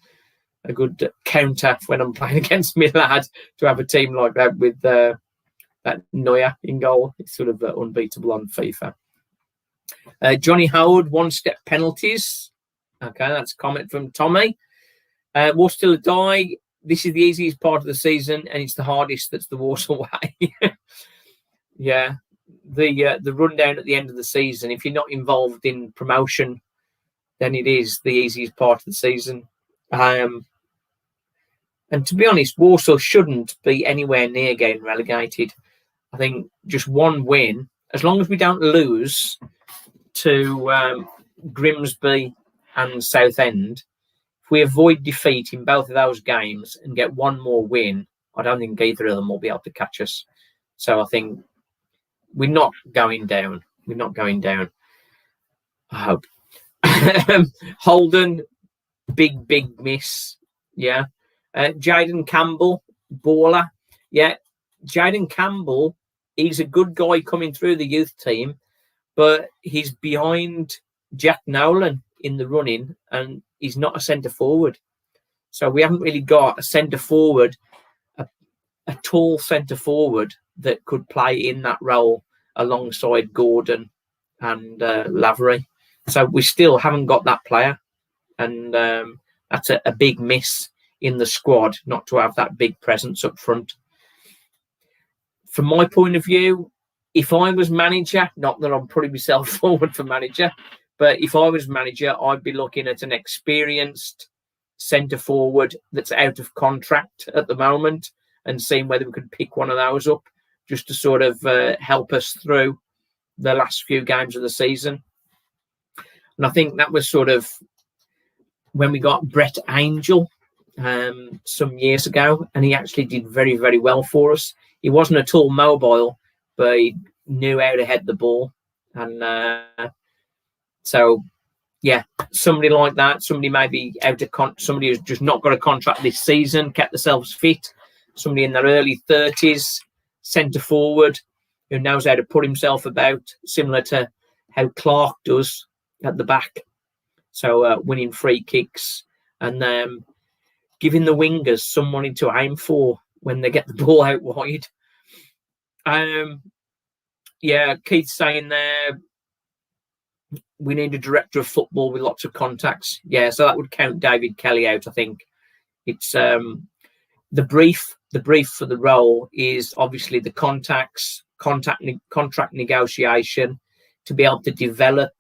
good counter when I'm playing against my lad, to have a team like that with that Neuer in goal. It's sort of unbeatable on FIFA. Johnny Howard, one-step penalties. Okay, that's a comment from Tommy. War Still a Die. This is the easiest part of the season, and it's the hardest. That's the Walsall way. Yeah, the rundown at the end of the season. If you're not involved in promotion, then it is the easiest part of the season. And to be honest, Walsall shouldn't be anywhere near getting relegated. I think just one win, as long as we don't lose to Grimsby and Southend, if we avoid defeat in both of those games and get one more win, I don't think either of them will be able to catch us. So I think we're not going down. We're not going down. I hope. Holden, big miss. Yeah. Jaden Campbell, baller. Yeah. Jaden Campbell, he's a good guy coming through the youth team, but he's behind Jack Nolan in the running, and he's not a centre forward. So we haven't really got a centre forward, a tall centre forward that could play in that role alongside Gordon and Lavery. So we still haven't got that player. And that's a big miss in the squad, not to have that big presence up front. From my point of view, if I was manager, not that I'm putting myself forward for manager, but if I was manager, I'd be looking at an experienced centre forward that's out of contract at the moment and seeing whether we could pick one of those up just to sort of help us through the last few games of the season. And I think that was sort of when we got Brett Angel some years ago, and he actually did very, very well for us. He wasn't at all mobile, but he knew how to head the ball. And so, yeah, somebody like that, somebody maybe somebody who's just not got a contract this season, kept themselves fit, somebody in their early 30s, centre forward, who knows how to put himself about, similar to how Clark does at the back. So winning free kicks and giving the wingers someone to aim for when they get the ball out wide. Yeah, Keith's saying there, we need a director of football with lots of contacts. Yeah, so that would count David Kelly out, I think. It's the brief for the role is obviously the contract negotiation, to be able to develop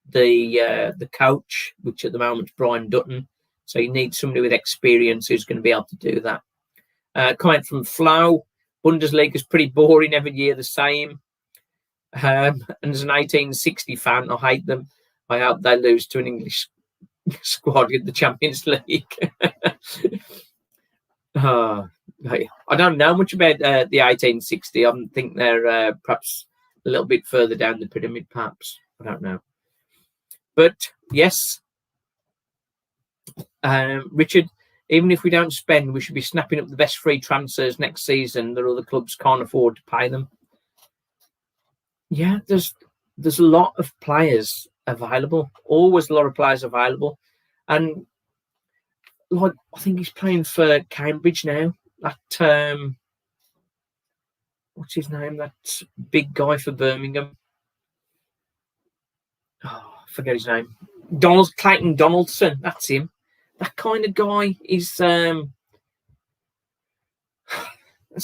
the coach, which at the moment is Brian Dutton. So you need somebody with experience who's going to be able to do that. Comment from Flo, Bundesliga is pretty boring, every year the same. And as an 1860 fan, I hate them. I hope they lose to an English squad in the Champions League. I don't know much about the 1860. I think they're perhaps a little bit further down the pyramid, perhaps. I don't know. But yes, Richard, even if we don't spend, we should be snapping up the best free transfers next season that other clubs can't afford to pay them. Yeah, there's a lot of players available, always a lot of players available. And like, I think he's playing for Cambridge now. That what's his name? That big guy for Birmingham. Oh, I forget his name. Clayton Donaldson. That's him. That kind of guy is. That's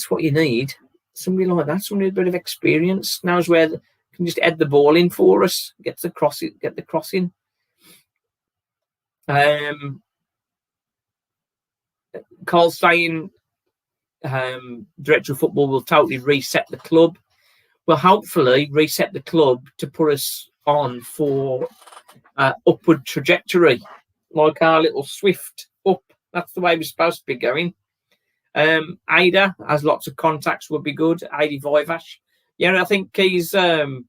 what you need. Somebody like that. Somebody with a bit of experience, knows where can just head the ball in for us. Get the crossing. Carl's saying director of football will totally reset the club. Well, hopefully reset the club to put us on for upward trajectory, like our little swift up. That's the way we're supposed to be going. Ada has lots of contacts, would be good. Adi Vivash. Yeah, I think he's had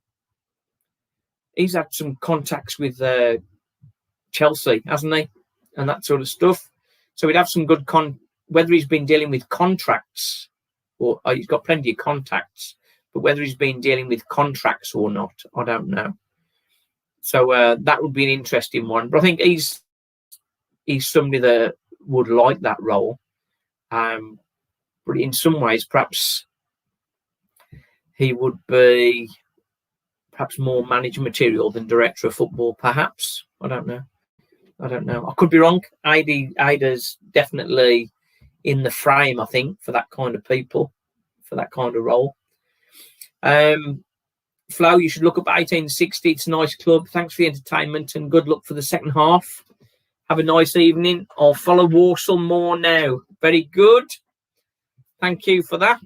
some contacts with Chelsea, hasn't he? And that sort of stuff. So we'd have some good whether he's been dealing with contracts or he's got plenty of contacts, but whether he's been dealing with contracts or not, I don't know. So that would be an interesting one. But I think he's somebody that would like that role. But in some ways, perhaps he would be perhaps more manager material than director of football, perhaps. I don't know. I could be wrong. Ada's definitely in the frame, I think, for that kind of people, for that kind of role. Flo, you should look up 1860. It's a nice club. Thanks for the entertainment and good luck for the second half. Have a nice evening. I'll follow Walsall more now. Very good. Thank you for that.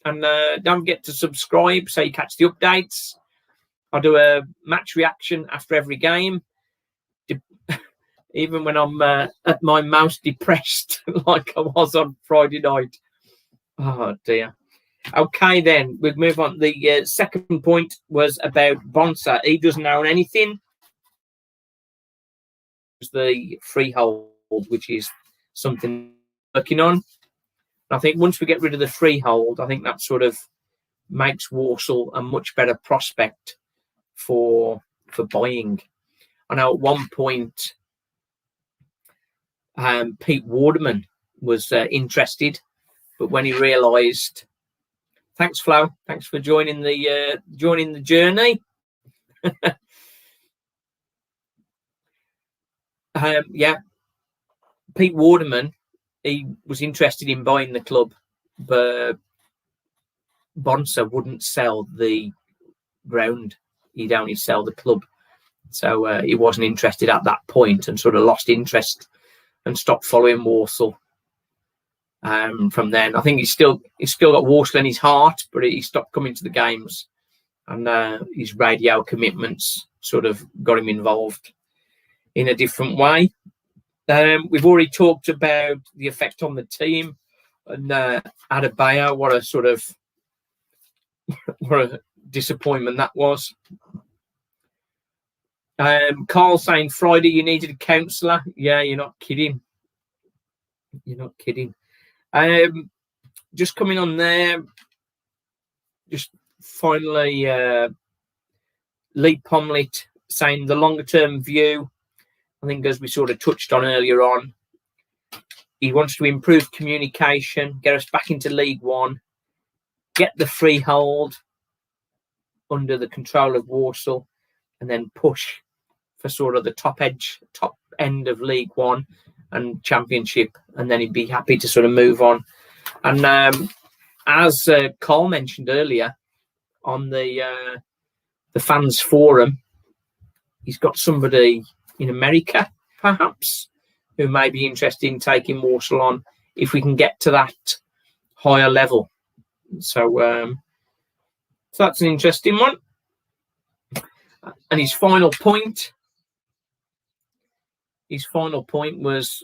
And don't forget to subscribe so you catch the updates. I do a match reaction after every game. Even when I'm at my most depressed, like I was on Friday night. Oh, dear. Okay, then. We'll move on. The second point was about Bonsa. He doesn't own anything. It's the freehold, which is something we're working on. I think once we get rid of the freehold, I think that sort of makes Walsall a much better prospect for buying. I know at one point Pete Waterman was interested, but when he realised, thanks Flo, thanks for joining the journey. Yeah, Pete Waterman, he was interested in buying the club, but Bonser wouldn't sell the ground. He'd only sell the club. So he wasn't interested at that point and sort of lost interest and stopped following Walsall. From then, I think he's still got Walsall in his heart, but he stopped coming to the games, and his radio commitments sort of got him involved in a different way. We've already talked about the effect on the team, and Adebayo, what a disappointment that was. Carl saying Friday you needed a counsellor. Yeah, you're not kidding. You're not kidding. Just coming on there, just finally, Leigh Pomlett saying the longer term view, I think as we sort of touched on earlier on, he wants to improve communication, get us back into League One, get the freehold under the control of Walsall, and then push for sort of the top end of League One and Championship, and then he'd be happy to sort of move on. And as Carl mentioned earlier on the fans forum, he's got somebody in America, perhaps, who may be interested in taking Walsall on if we can get to that higher level. So that's an interesting one. And his final point was,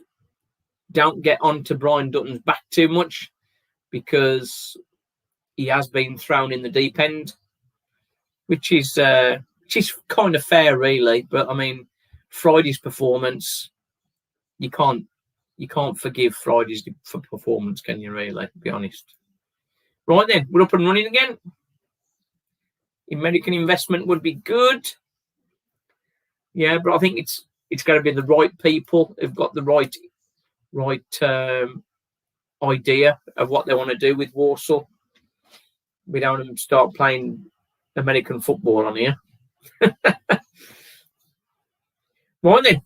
don't get onto Brian Dutton's back too much, because he has been thrown in the deep end, which is kind of fair, really. But I mean, Friday's performance, you can't forgive Friday's performance, can you? Really, to be honest. Right then, we're up and running again. American investment would be good. Yeah, but I think it's got to be the right people who've got the right idea of what they want to do with Walsall. We don't want them to start playing American football on here. Right then.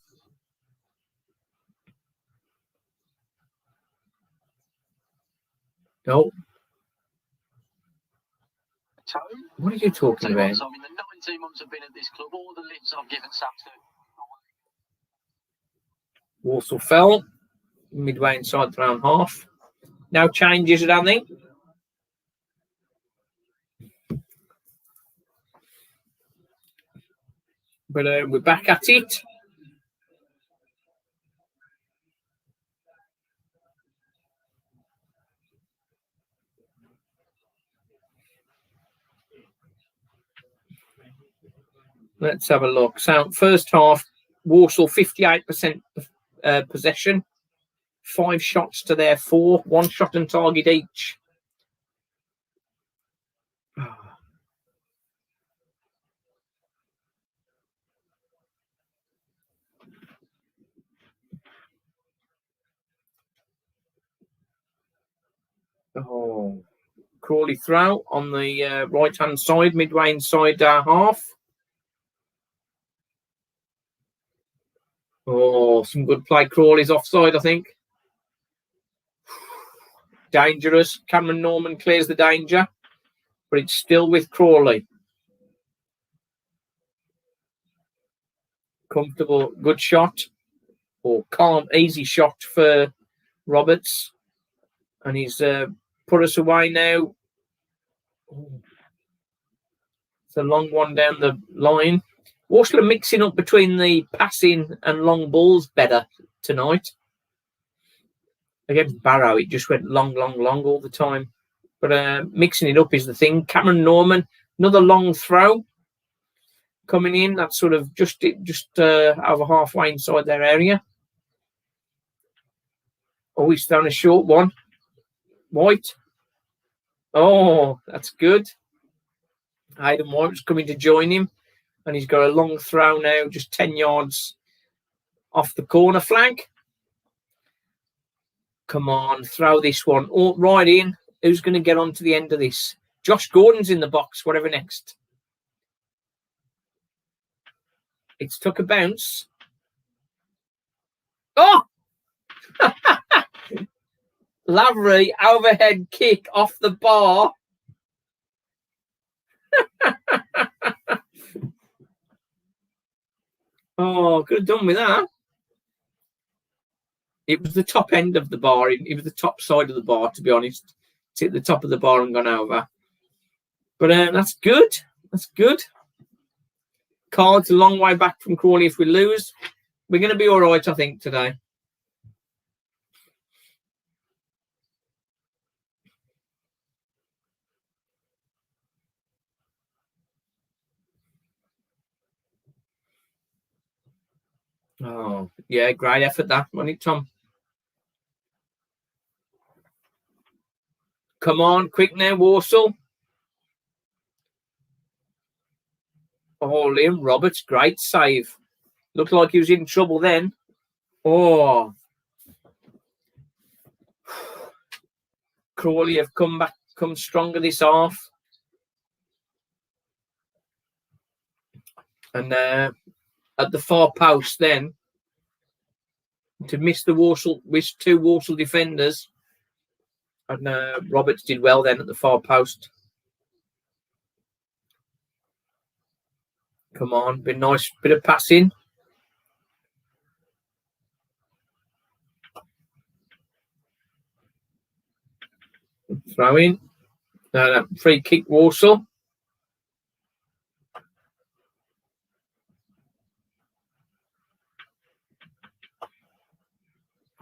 No. What are you talking about? I mean, the 19 months I've been at this club, all the lives I've given Sam to. Walsall fell midway inside the round half. Now changes it, I think. But we're back at it. Let's have a look. So first half, Walsall 58% possession, 5 shots to their 4, 1 shot on target each. Oh, Crawley throw on the right-hand side, midway inside our half. Oh, some good play. Crawley's offside, I think. Dangerous. Cameron Norman clears the danger, but it's still with Crawley. Comfortable, good shot, or calm, easy shot for Roberts, and he's put us away now. It's a long one down the line. Walsall are mixing up between the passing and long balls better tonight. Against Barrow, it just went long all the time. But mixing it up is the thing. Cameron Norman, another long throw coming in. That's sort of just over halfway inside their area. Oh, he's thrown a short one. White. Oh, that's good. Aidan White's coming to join him. And he's got a long throw now, just 10 yards off the corner flag. Come on, throw this one. Oh, right in. Who's going to get on to the end of this? Josh Gordon's in the box, whatever next. It's took a bounce. Oh! Lavery, overhead kick off the bar. Oh, could have done with that. It was the top end of the bar. It was the top side of the bar, to be honest. It's hit the top of the bar and gone over. But that's good. That's good. Cards a long way back from Crawley if we lose. We're going to be all right, I think, today. Oh, yeah, great effort that, wasn't it, Tom? Come on, quick now, Walsall. Oh, Liam Roberts, great save. Looked like he was in trouble then. Oh. Crawley have come stronger this half. And at the far post then, to miss two Walsall defenders. And Roberts did well then at the far post. Come on, been nice bit of passing. Throw in. Free kick, Walsall.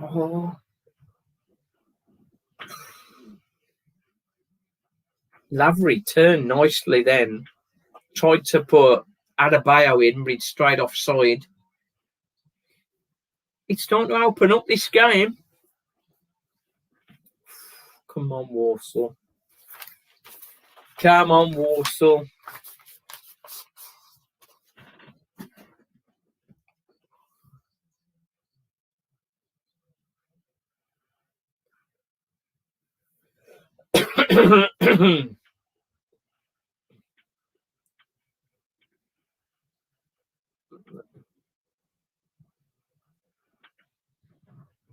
Oh. Lavery turned nicely then. Tried to put Adebayo in, but it's straight offside. It's starting to open up this game. Come on, Walsall. Come on, Walsall.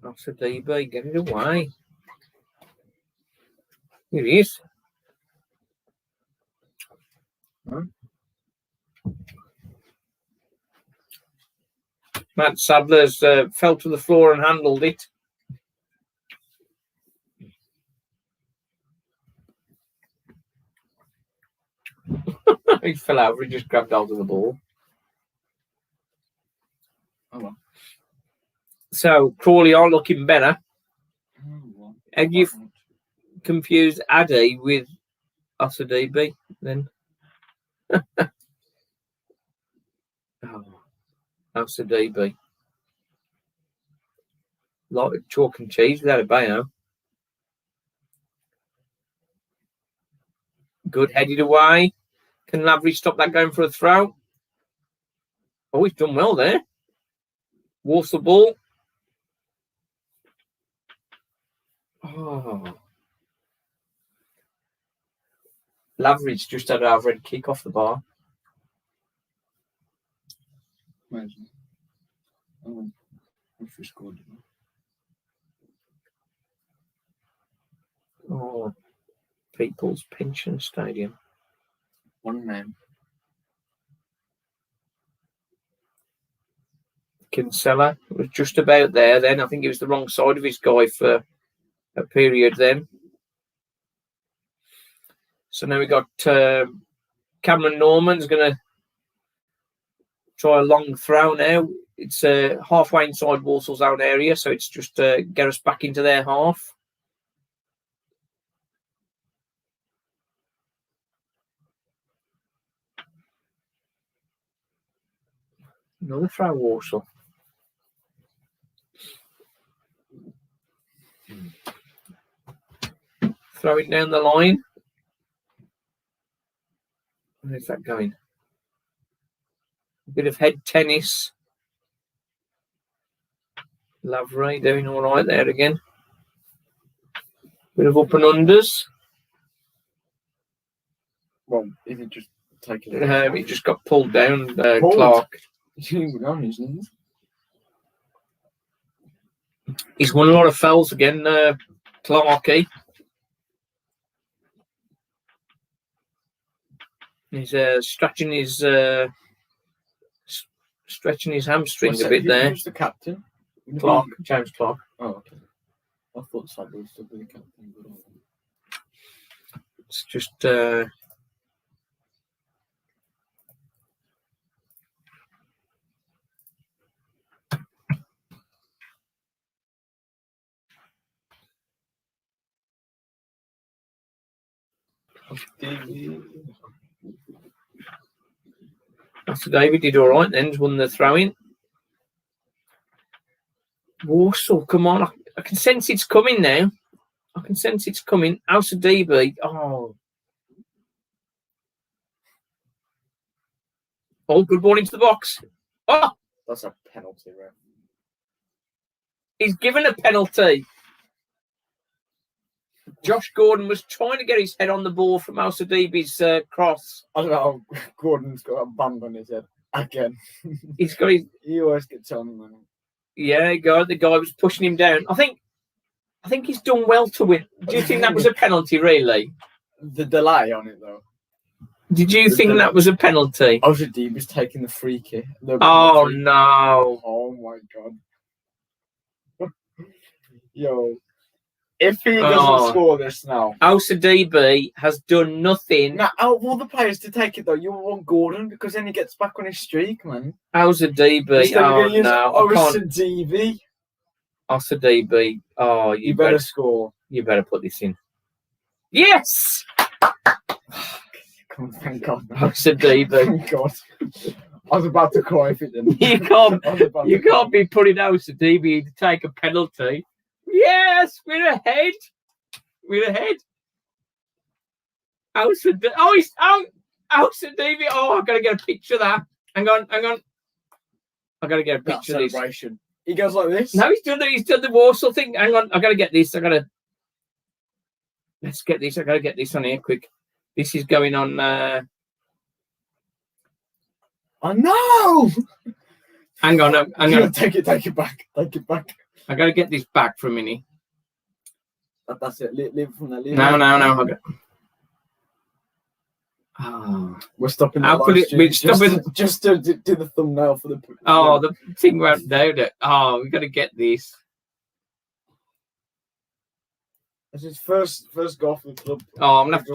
That's a DB. Get it away. Here he is. Matt Sadler's fell to the floor and handled it. He fell over. He just grabbed hold of the ball. Oh, well. So Crawley are looking better. Have you confused Addy with DB then? DB. Like chalk and cheese without a bayo. Good, headed away. Can Lavery stop that going for a throw? Oh, he's done well there. Walsall ball. Oh. Lavery's just had an overhead kick off the bar. Oh, if we scored. Oh, People's Pension Stadium. One name. Kinsella was just about there then. I think he was the wrong side of his guy for a period then. So now we got Cameron Norman's going to try a long throw now. It's halfway inside Walsall's own area, so it's just get us back into their half. Another throw, Walsall. Throw it down the line. Where's that going? A bit of head tennis. Lavery doing all right there again. Bit of up and unders. Well, is it just taking it? It just got pulled down, Pulled? Clark. He's on his knees. He's won a lot of fouls again, Clarky. He's stretching his hamstring a bit there. Who's the captain? Clark, James Clark. Oh, okay. I thought Sadler was still the captain. But It's just after David did all right, then won the throw-in. Walsall, come on! I can sense it's coming now. I can sense it's coming. House of DB. Oh, good ball into the box. Oh, that's a penalty, right? He's given a penalty. Josh Gordon was trying to get his head on the ball from House of DB's cross. I don't know. Gordon's got a band on his head again. He's got his. He always gets on, man. Yeah, the guy was pushing him down. I think he's done well to win. Do you think that was a penalty, really? The delay on it, though. Did you think that was a penalty? Ozzy was taking the free kick. Oh, no. Oh, my God. Yo. If he doesn't score this now. House of DB has done nothing. Now, out of all the players to take it, though, you want Gordon because then he gets back on his streak, man. House of DB. Oh, no. House of DB. House of DB. Oh, you better score. You better put this in. Yes! Come on, thank God. House of DB. Thank God. I was about to cry if it didn't. You can't be putting House of DB to take a penalty. Yes, we're ahead. We're ahead. House of he's out. House of David. Oh, I've got to get a picture of that. Hang on. I've got to get a picture of this. Celebration. He goes like this. No, he's done the Walsall thing. Hang on, I've got to get this. Let's get this. I've got to get this on here quick. This is going on. Oh no! Hang on. I'm gonna take it back. Take it back. I gotta get this back for a minute. That's it. Leave it from there. No. Oh. We're stopping. How could it? We're stopping. Just to do the thumbnail for the. Oh, the thing went down. Oh, we gotta get this. It's his first goal for the club. Oh, I'm gonna have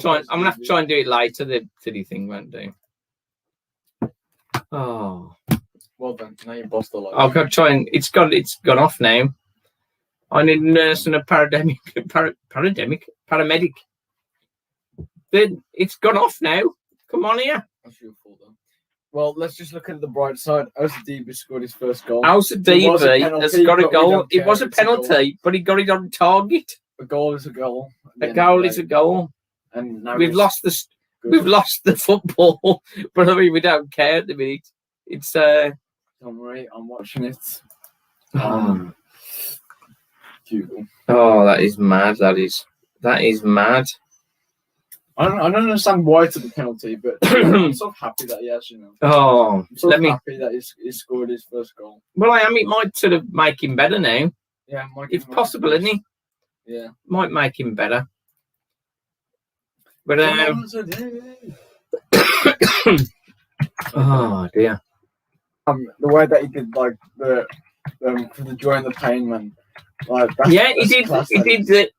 to try and do it later. The silly thing won't do. Oh. Well done. Now you bossed the lot. I've got to try and it's gone off now. I need a nurse and a paramedic. Then it's gone off now. Come on here. That's your fault, though. Well, let's just look at the bright side. House of DB scored his first goal. House of DB has got a goal. It was a penalty, but he got it on target. A goal is a goal. A goal is a goal. And now we've lost the football, but I mean we don't care at the minute. It's Don't worry, I'm watching it. Google. Oh, that is mad. That is mad. I don't understand why it's a penalty, but I'm so happy that he has, Oh, I'm so happy that he scored his first goal. Well, I am. It might sort of make him better now. Yeah, it's possible, isn't it? Yeah, might make him better. But oh dear. The way that he did like the for the joy and the pain, man. Like yeah, he did the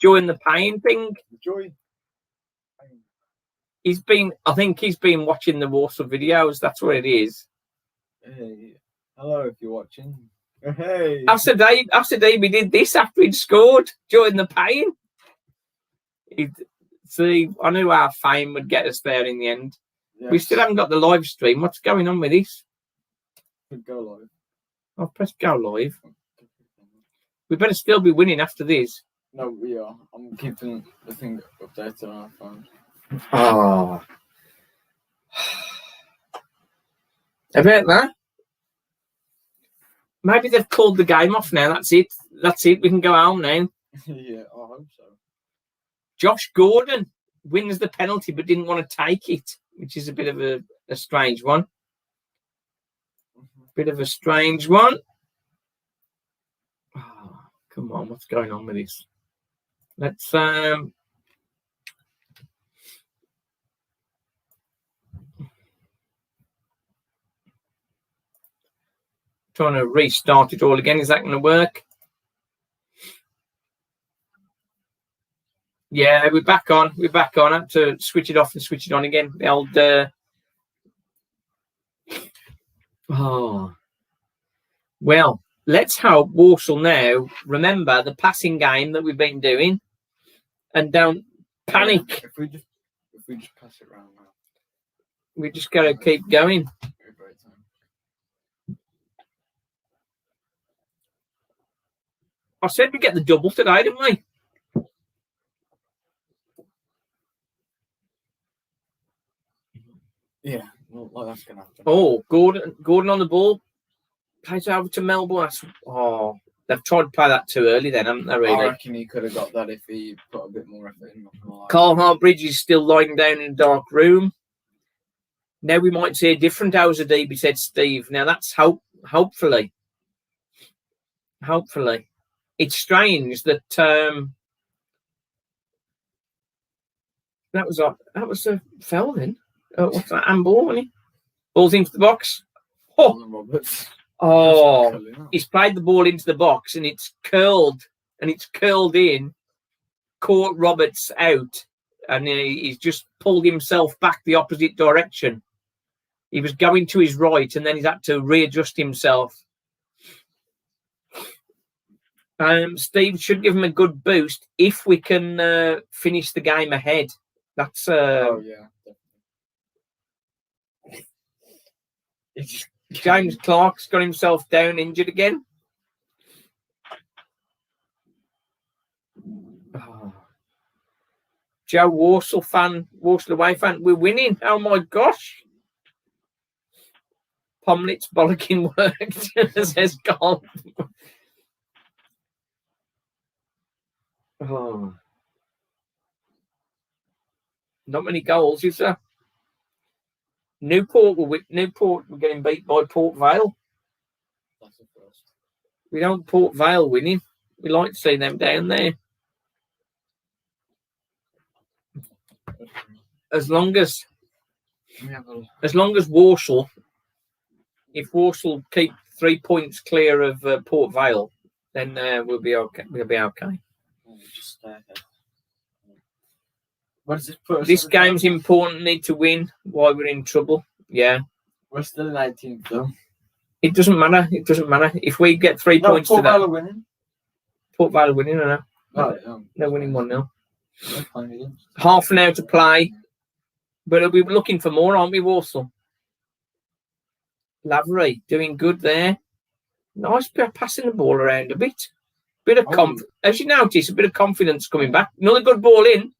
joy and the pain thing. Joy. I think he's been watching the Walsall videos. That's what it is. Hey, hello, if you're watching. Hey. After Davey did this after he'd scored, joy and the pain. See, I knew our fame would get us there in the end. Yes. We still haven't got the live stream. What's going on with this? Go live. I'll press go live. We better still be winning after this. No, we are. I'm keeping the thing updated on our phone. Oh. About that? Maybe they've called the game off now. That's it. We can go home now. Yeah, I hope so. Josh Gordon wins the penalty but didn't want to take it, which is a bit of a strange one. Bit of a strange one. Oh, come on, what's going on with this? Let's trying to restart it all again. Is that going to work? Yeah, we're back on. We're back on. I have to switch it off and switch it on again. The old. Well, let's hope Walsall now remember the passing game that we've been doing, and don't panic. Yeah, if we just pass it around now, We just got to keep going. I said we get the double today, didn't we? Yeah, well, that's gonna happen. Oh, Gordon on the ball. Plays over to Melbourne. They've tried to play that too early then, haven't they, really? I reckon he could have got that if he put a bit more effort in. Carl Hartbridge is still lying down in a dark room. Now we might see a different Hauser DB, said Steve. Now that's hopefully. Hopefully. It's strange that that was a foul then. What's that? Handball, wasn't he? Ball's into the box. He's played the ball into the box and it's curled in. Caught Roberts out and he's just pulled himself back the opposite direction. He was going to his right and then he's had to readjust himself. Steve should give him a good boost if we can finish the game ahead. That's James Clark's got himself down injured again. Joe Walsall away fan, we're winning. Oh my gosh. Pomlett's bollocking worked, says Carl. Not many goals, is there? Newport were getting beat by Port Vale. That's the first. We don't Port Vale winning. We like to see them down there. As long as Walsall, if Walsall keep 3 points clear of Port Vale, then we'll be okay. We'll be okay. What is this game's important. Need to win while we're in trouble. Yeah, we're still in 18th though. It doesn't matter. It doesn't matter if we get 3 points Port to that. Vale winning. Port Vale winning, I know. They're winning 1-0. Half an hour to play, but we're looking for more, aren't we, Walsall? Lavery doing good there. Nice passing the ball around a bit. Bit of as you notice, a bit of confidence coming back. Another good ball in.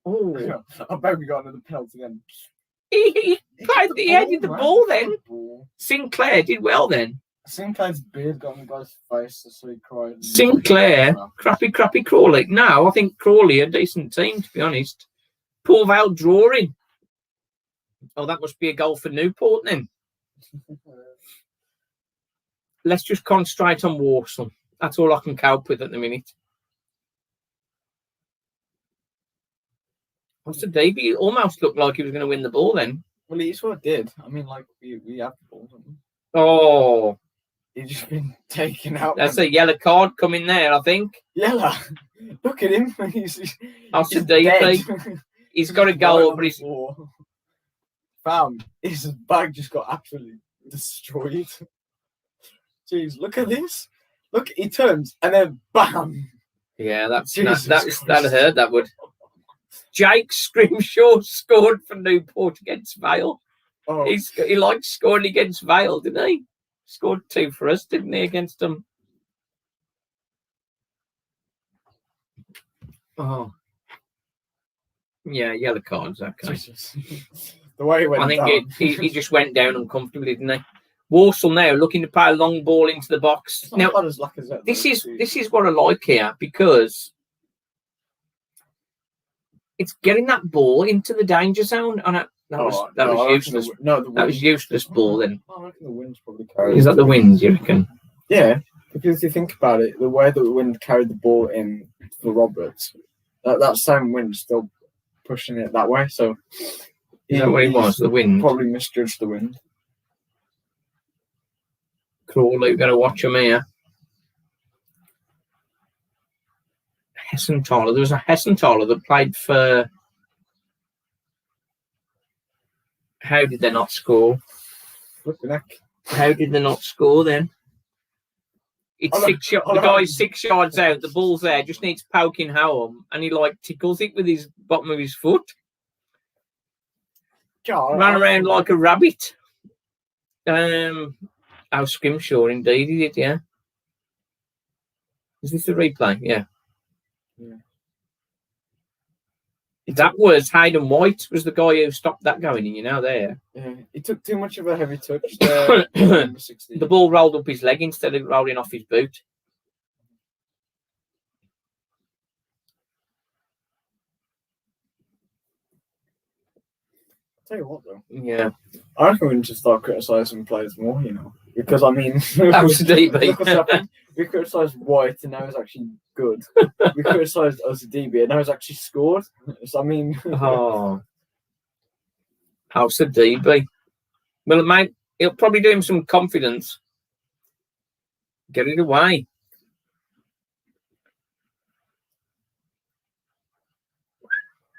Oh, I bet we got another penalty then. He headed the ball then. Sinclair did well then. Sinclair's beard got in the guy's face, so he cried. Sinclair, crappy Crawley. No, I think Crawley a decent team, to be honest. Port Vale drawing. Oh, that must be a goal for Newport then. Let's just concentrate on Walsall. That's all I can cope with at the minute. What's the DB? It almost looked like he was going to win the ball then. Well, he sort of did. I mean, like, we have the ball, don't we? Oh. He's just been taken out. That's a yellow card coming there, I think. Yellow? Look at him. He's DB. He's got a goal, but he's... Found. His bag just got absolutely destroyed. Jeez, look at this. Look, he turns and then bam. Yeah, that'd hurt, that would. Jake Scrimshaw scored for Newport against Vale. Oh. He liked scoring against Vale, didn't he? Scored 2 for us, didn't he, against them? Oh. Yeah, yellow cards, okay. The way he went I think he just went down uncomfortably, didn't he? Walsall now looking to play a long ball into the box. It's not Now, bad as Lacazette, this though, is what I like here, because it's getting that ball into the danger zone. And that was useless. That was useless ball. Then I reckon the wind's probably carried. is that the wind? You reckon? Yeah, because if you think about it, the way that the wind carried the ball in for Roberts, that same wind's still pushing it that way. So Is that what it was? The wind? Probably misjudged the wind. Crawley, we've got to watch him here. Hessenthaler. There was a Hessenthaler that played for. How did they not score? Flipping heck. How did they not score then? It's the guy's 6 yards out. The ball's there. Just needs poking home, and he like tickles it with his bottom of his foot. Ran around like a rabbit. How Scrimshaw indeed he did, yeah. Is this the replay? Yeah. That was Hayden White, was the guy who stopped that going in, you know, there. Yeah, he took too much of a heavy touch there. The ball rolled up his leg instead of rolling off his boot. Tell you what, though. Yeah. I reckon we need to start criticising players more, you know. Because, I mean... Absolutely. We criticised White and now he's actually good. We criticised OCDB and now he's actually scored. So, I mean... Oh. How's the DB? Well, mate, it'll probably do him some confidence. Get it away.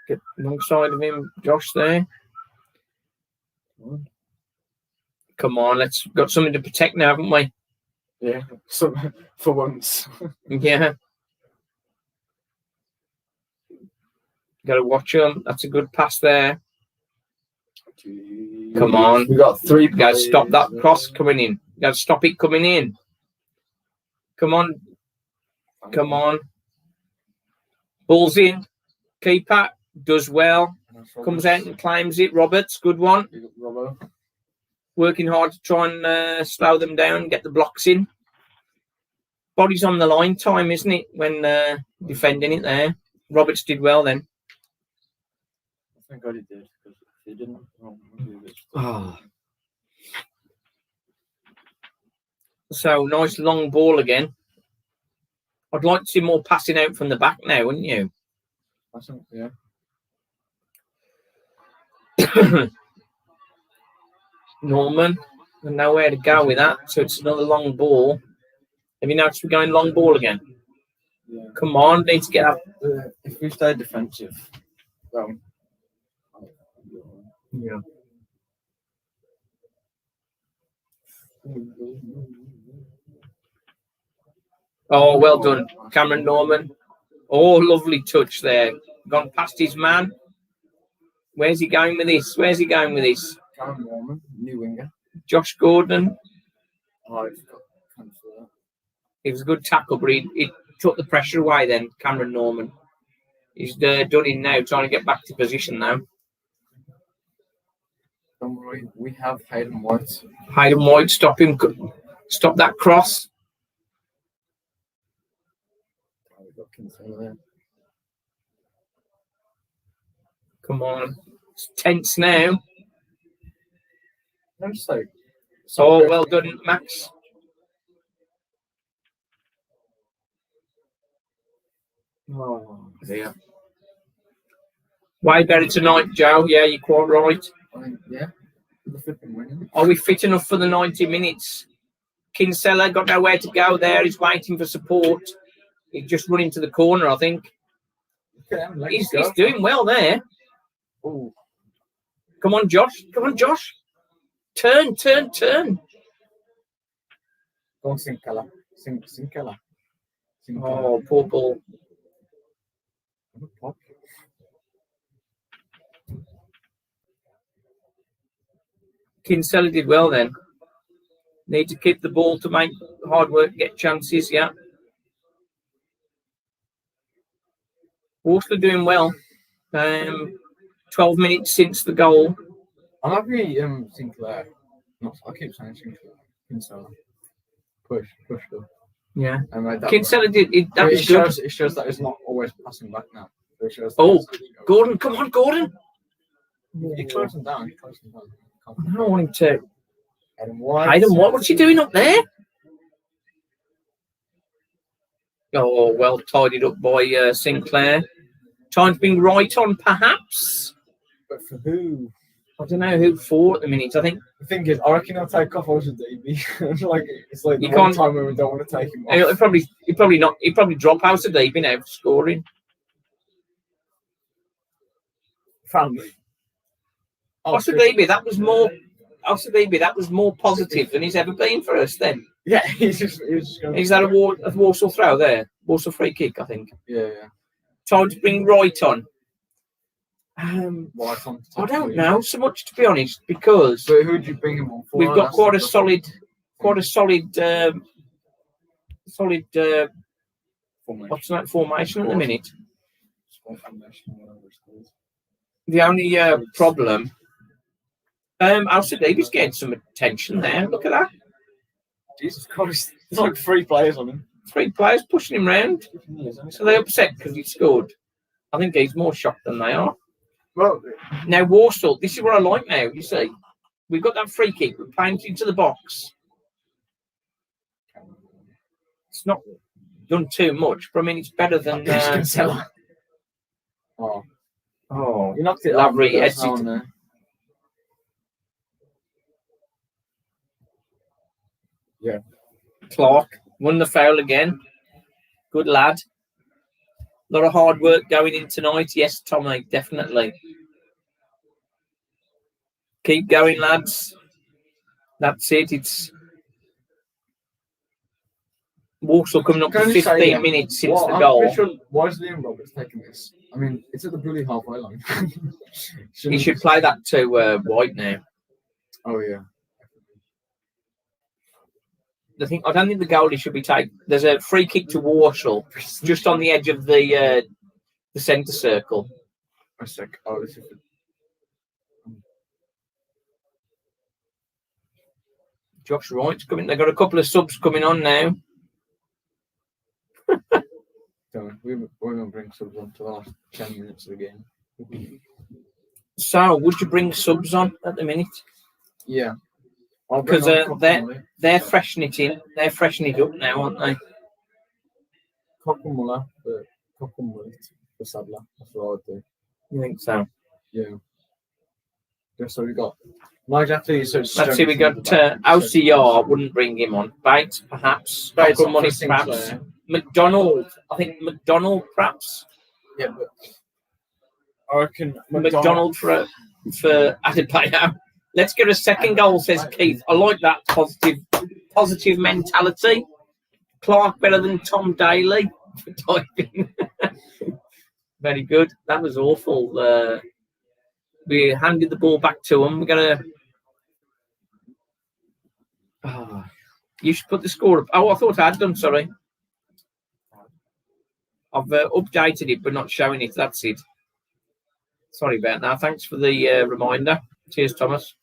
Get alongside of him, Josh there. Come on, let's got something to protect now, haven't we? Yeah, for once. Yeah. Got to watch him. That's a good pass there. Come on. We got 3 Got to stop that cross coming in. Got to stop it coming in. Come on. Come on. Ball's in. Keeper does well. Comes out and claims it. Roberts, good one. Working hard to try and slow them down, get the blocks in. Body's on the line time, isn't it, when defending it there? Roberts did well then. Thank God he did, because if he didn't... Oh. So, nice long ball again. I'd like to see more passing out from the back now, wouldn't you? I think, yeah. Norman, and nowhere to go with that, so it's another long ball. Have you noticed we're going long ball again? Yeah. Come on, need to get up. If we stay defensive, Yeah. Oh, well done, Cameron Norman. Oh, lovely touch there. Gone past his man. Where's he going with this? Where's he going with this? Cameron Norman, new winger. Josh Gordon. Oh, I forgot to cancel that. It was a good tackle, but he took the pressure away then, Cameron Norman. He's done in now, trying to get back to position now. Don't worry, we have Hayden White. Hayden White, stop him. Stop that cross. Come on. It's tense now. I'm just like... Oh, well done, Max. Oh, dear. Way better tonight, Joe. Yeah, you're quite right. Yeah. The flipping winning. Are we fit enough for the 90 minutes? Kinsella got nowhere to go there. He's waiting for support. He's just running to the corner, I think. He's doing well there. Ooh. Come on, Josh. Come on, Josh. Turn. Go on, Sinclair. Sinclair. Oh, poor ball. Kinsella did well then. Need to keep the ball to make hard work, get chances, yeah. Walsall doing well. 12 minutes since the goal. I'm happy Sinclair I keep saying Kinsella. Push though. Yeah. And made that Kinsella did it. That was good. it shows that it's not always passing back now. It shows that Oh, Gordon, come on, Gordon. You close them down. I don't want him to. Hayden White. Hayden, what's he doing up there? Oh, well tidied up by Sinclair. Time to bring right on, perhaps. But for who? I don't know who for at the minute. I think The thing is, I reckon he'll take off Ocean Davey. Like it's like You the one can't- time when we don't want to take him off. he'll probably drop out of Davey now for scoring. Family. Oscar Davey, that was more positive than he's ever been for us. Then Yeah, he was just going. is that a Walsall throw there? Walsall free kick, I think. Yeah. Time to bring right on. White on. I don't know so much, to be honest, because So who would you bring him on for? we've got quite a solid what's that formation at the minute. The only problem, Alcide Davies getting some attention there. Look at that, Jesus Christ, there's like 3 players on him. 3 players pushing him round. So they upset because he scored. I think he's more shocked than they are. Well, Now Walsall, this is what I like now. You see, we've got that free kick. We're playing it into the box. It's not done too much, but I mean it's better than. Oh, you knocked it Lavery, off. heads it. On there. Yeah. Clark won the foul again. Good lad. A lot of hard work going in tonight. Yes, Tommy, definitely. Keep going, lads. That's it. It's Walsall coming up to 15 minutes since the goal. Why is Liam Roberts taking this? I mean, it's at the bloody halfway line. He should play that to White now. Oh yeah. I don't think the goalie should be taken. There's a free kick to Walsall just on the edge of the centre circle. A sec. Oh, this is. Josh Wright's coming. They've got a couple of subs coming on now. We're going to bring subs on to the last 10 minutes of the game. So, would you bring subs on at the minute? Yeah. Because they're freshening it in. They're freshening it up now, aren't they? Cockermuller for Sadler. That's what I would do. You think so? Yeah. So we got Nigel Please. Let's see, we got OCR, wouldn't bring him on. Bates, perhaps. Bates, Money, perhaps. McDonald, I think McDonald, perhaps. Yeah, but I reckon McDonald for Adebayo. Let's get a second goal, says Keith. I like that positive mentality. Clark better than Tom Daly for typing. Very good. That was awful. We handed the ball back to him. We're gonna. You should put the score up. Oh, I thought I had done. Sorry, I've updated it, but not showing it. That's it. Sorry about that. Thanks for the reminder. Cheers, Thomas.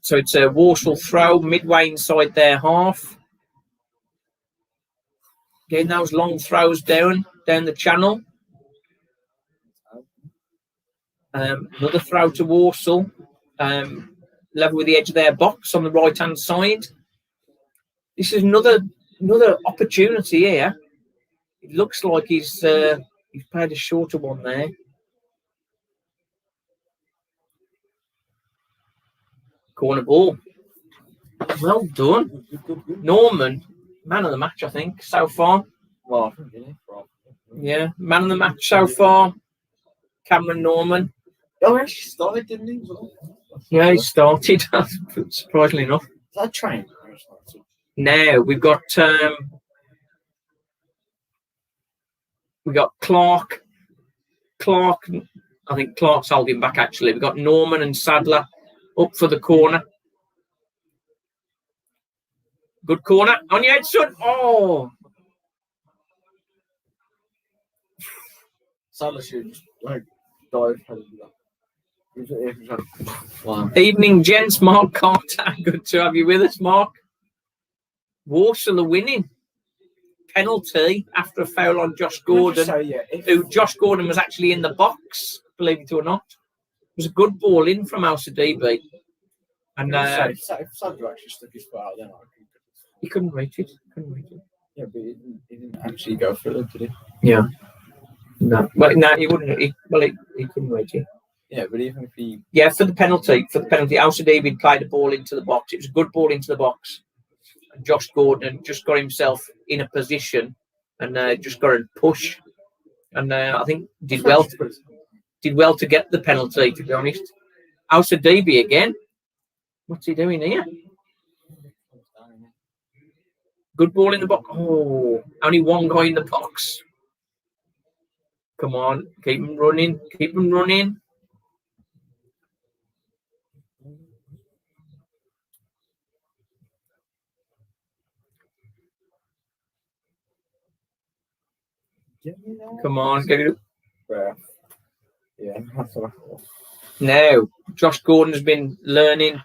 So it's a Walsall throw midway inside their half. Getting those long throws down the channel. Another throw to Walsall, level with the edge of their box on the right hand side. This is another opportunity here. It looks like he's played a shorter one there. Corner ball. Well done. Norman, man of the match, I think, so far. Well, Yeah, man of the match so far. Cameron Norman. Oh, he actually started, didn't he? Yeah, he started, surprisingly enough. Is that train? Now we've got Clark. I think Clark's holding back actually. We've got Norman and Sadler up for the corner. Good corner. On your head, son. Oh. Sadler should just dive head into that. Wow. Evening, gents. Mark Carter. Good to have you with us, Mark. Walsall are winning. Penalty after a foul on Josh Gordon, who Josh Gordon was actually in the box, believe it or not. It was a good ball in from House of DB. And if Sandro actually stuck his foot out, then he couldn't reach it. Yeah, but he didn't actually go for it, did he? Yeah. No. Well, no, he wouldn't. He couldn't reach it. Yeah, but even if he... Yeah, for the penalty, House of DB played the ball into the box. It was a good ball into the box. And Josh Gordon just got himself in a position and just got a push. And I think did well to get the penalty, to be honest. House of DB again. What's he doing here? Good ball in the box. Oh, only one guy in the box. Come on, keep him running. Come on, get it. Yeah, that's what I thought. Now, Josh Gordon has been learning.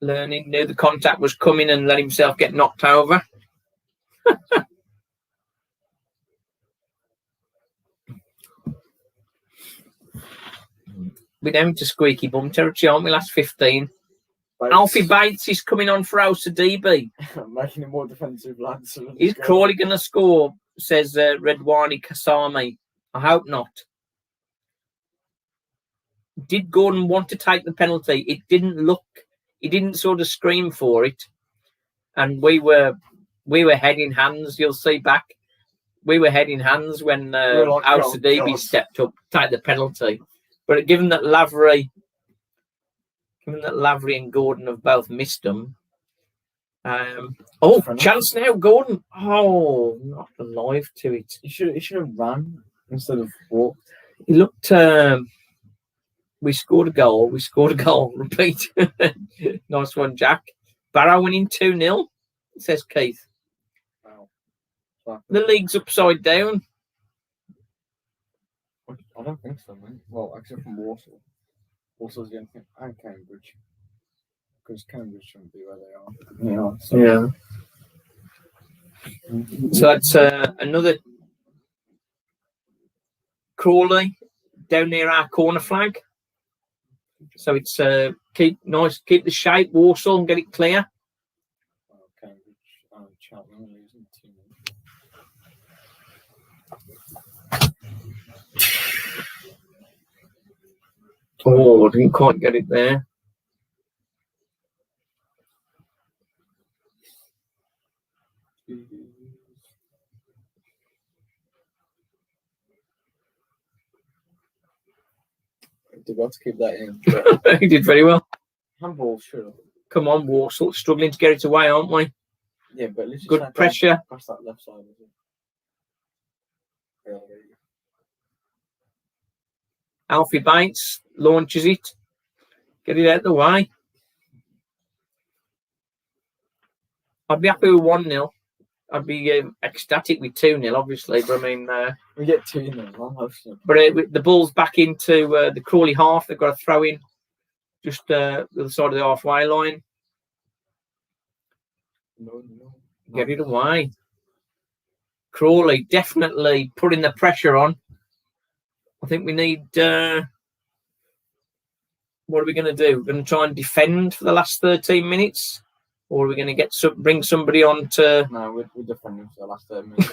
Knew the contact was coming and let himself get knocked over. We're down to squeaky bum territory, aren't we? Last 15. Alfie Bates is coming on for House of DB. Making it more defensive, lads. Is Crawley going to score? Says Redwani Kasami. I hope not. Did Gordon want to take the penalty? It didn't look. He didn't sort of scream for it, and we were head in hands. You'll see back. We were head in hands when House of DB stepped up to take the penalty. But given that Lavery and Gordon have both missed them. Chance now, Gordon. Oh, not alive to it. He should have run instead of walked. He looked. We scored a goal. Repeat. Nice one, Jack. Barrow winning 2-0, says Keith. Wow. The league's upside down. I don't think so, mate. Well, except from Walsall. Walsall's the only thing, and Cambridge. Because Cambridge shouldn't be where they are. Yeah. So that's another Crawley down near our corner flag. So it's keep the shape, Walsall, and get it clear. Cambridge, Cheltenham losing 2-0. Oh, didn't quite get it there. Did well to keep that in. He did very well. Handball, sure. Come on, Walsall, struggling to get it away, aren't we? Yeah, but at least good pressure. Past that left side, is it? Yeah, there you go. Alfie Bates launches it. Get it out of the way. I'd be happy with 1-0. I'd be ecstatic with 2-0, obviously. But I mean, we get 2-0 almost. But the ball's back into the Crawley half. They've got to throw in just the other side of the halfway line. No. Get it away. Crawley definitely putting the pressure on. I think we need. What are we going to do? We're going to try and defend for the last 13 minutes, or are we going to bring somebody on to? No, we're defending for the last 13 minutes.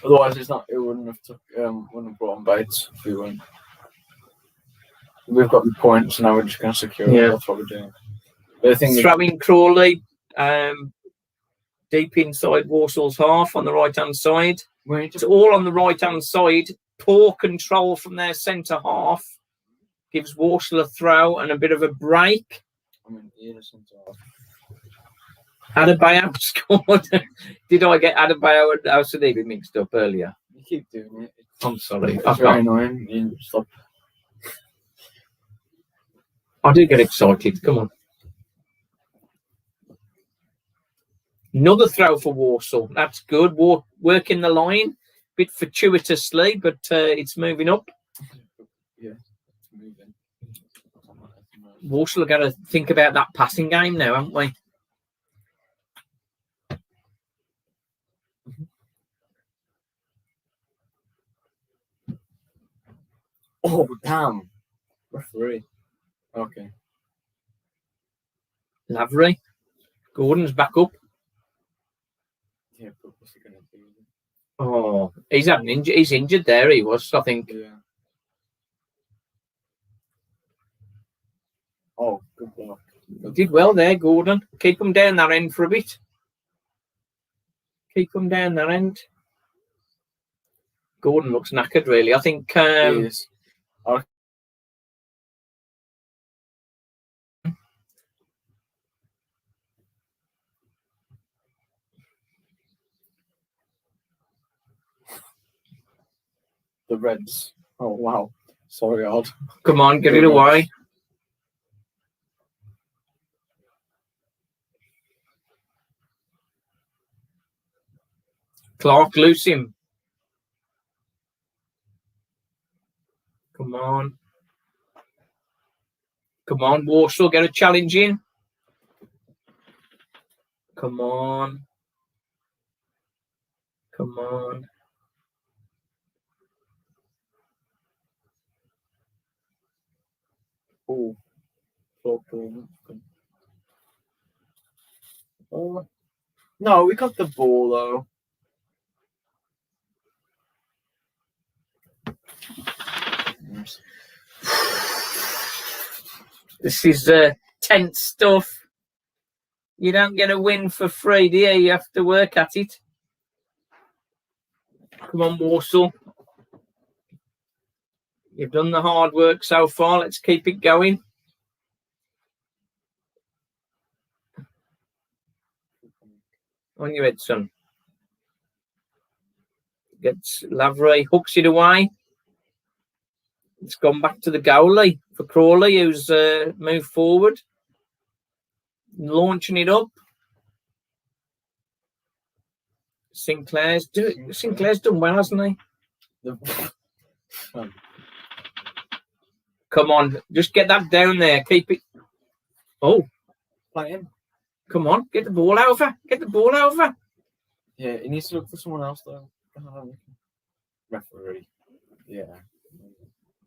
Otherwise, it's not. It wouldn't have brought on Bates if we weren't. We've got the points now. We're just going to secure it. That's what we're doing. But the thing throwing Crawley deep inside Walsall's half on the right hand side. It's all on the right hand side. Poor control from their centre half gives Walsall a throw and a bit of a break. I mean, the centre half. Adebayo scored. Did I get Adebayo and House of DB mixed up earlier? You keep doing it. I'm sorry. It's very annoying. You stop. I do get excited. Come on. Another throw for Walsall. That's good. Working the line. Bit fortuitously, but it's moving up. Yeah, it's moving. Walsall have got to think about that passing game now, haven't we? Oh, damn. Referee. Okay. Lavery. Gordon's back up. Yeah, but what's he going to do? Oh, he's had an injury. He's injured there, he was, I think. Yeah. Oh, good block. Did well there, Gordon. Keep him down that end for a bit. Keep him down that end. Gordon looks knackered, really. I think. He is. The Reds. Oh, wow. Sorry, Odd. Come on, get it away. Clark, loose him. Come on. Come on, Walsall, get a challenge in. Come on. Come on. Oh. Oh. No, we got the ball, though. This is tense stuff. You don't get a win for free, do you? You have to work at it. Come on, Walsall. You've done the hard work so far. Let's keep it going. On your head, son. Gets Lavery, hooks it away. It's gone back to the goalie for Crawley, who's moved forward. Launching it up. Sinclair's done well, hasn't he? Come on, just get that down there. Keep it. Oh, Play him. Come on, get the ball over. Get the ball over. Yeah, he needs to look for someone else though. Referee. Yeah.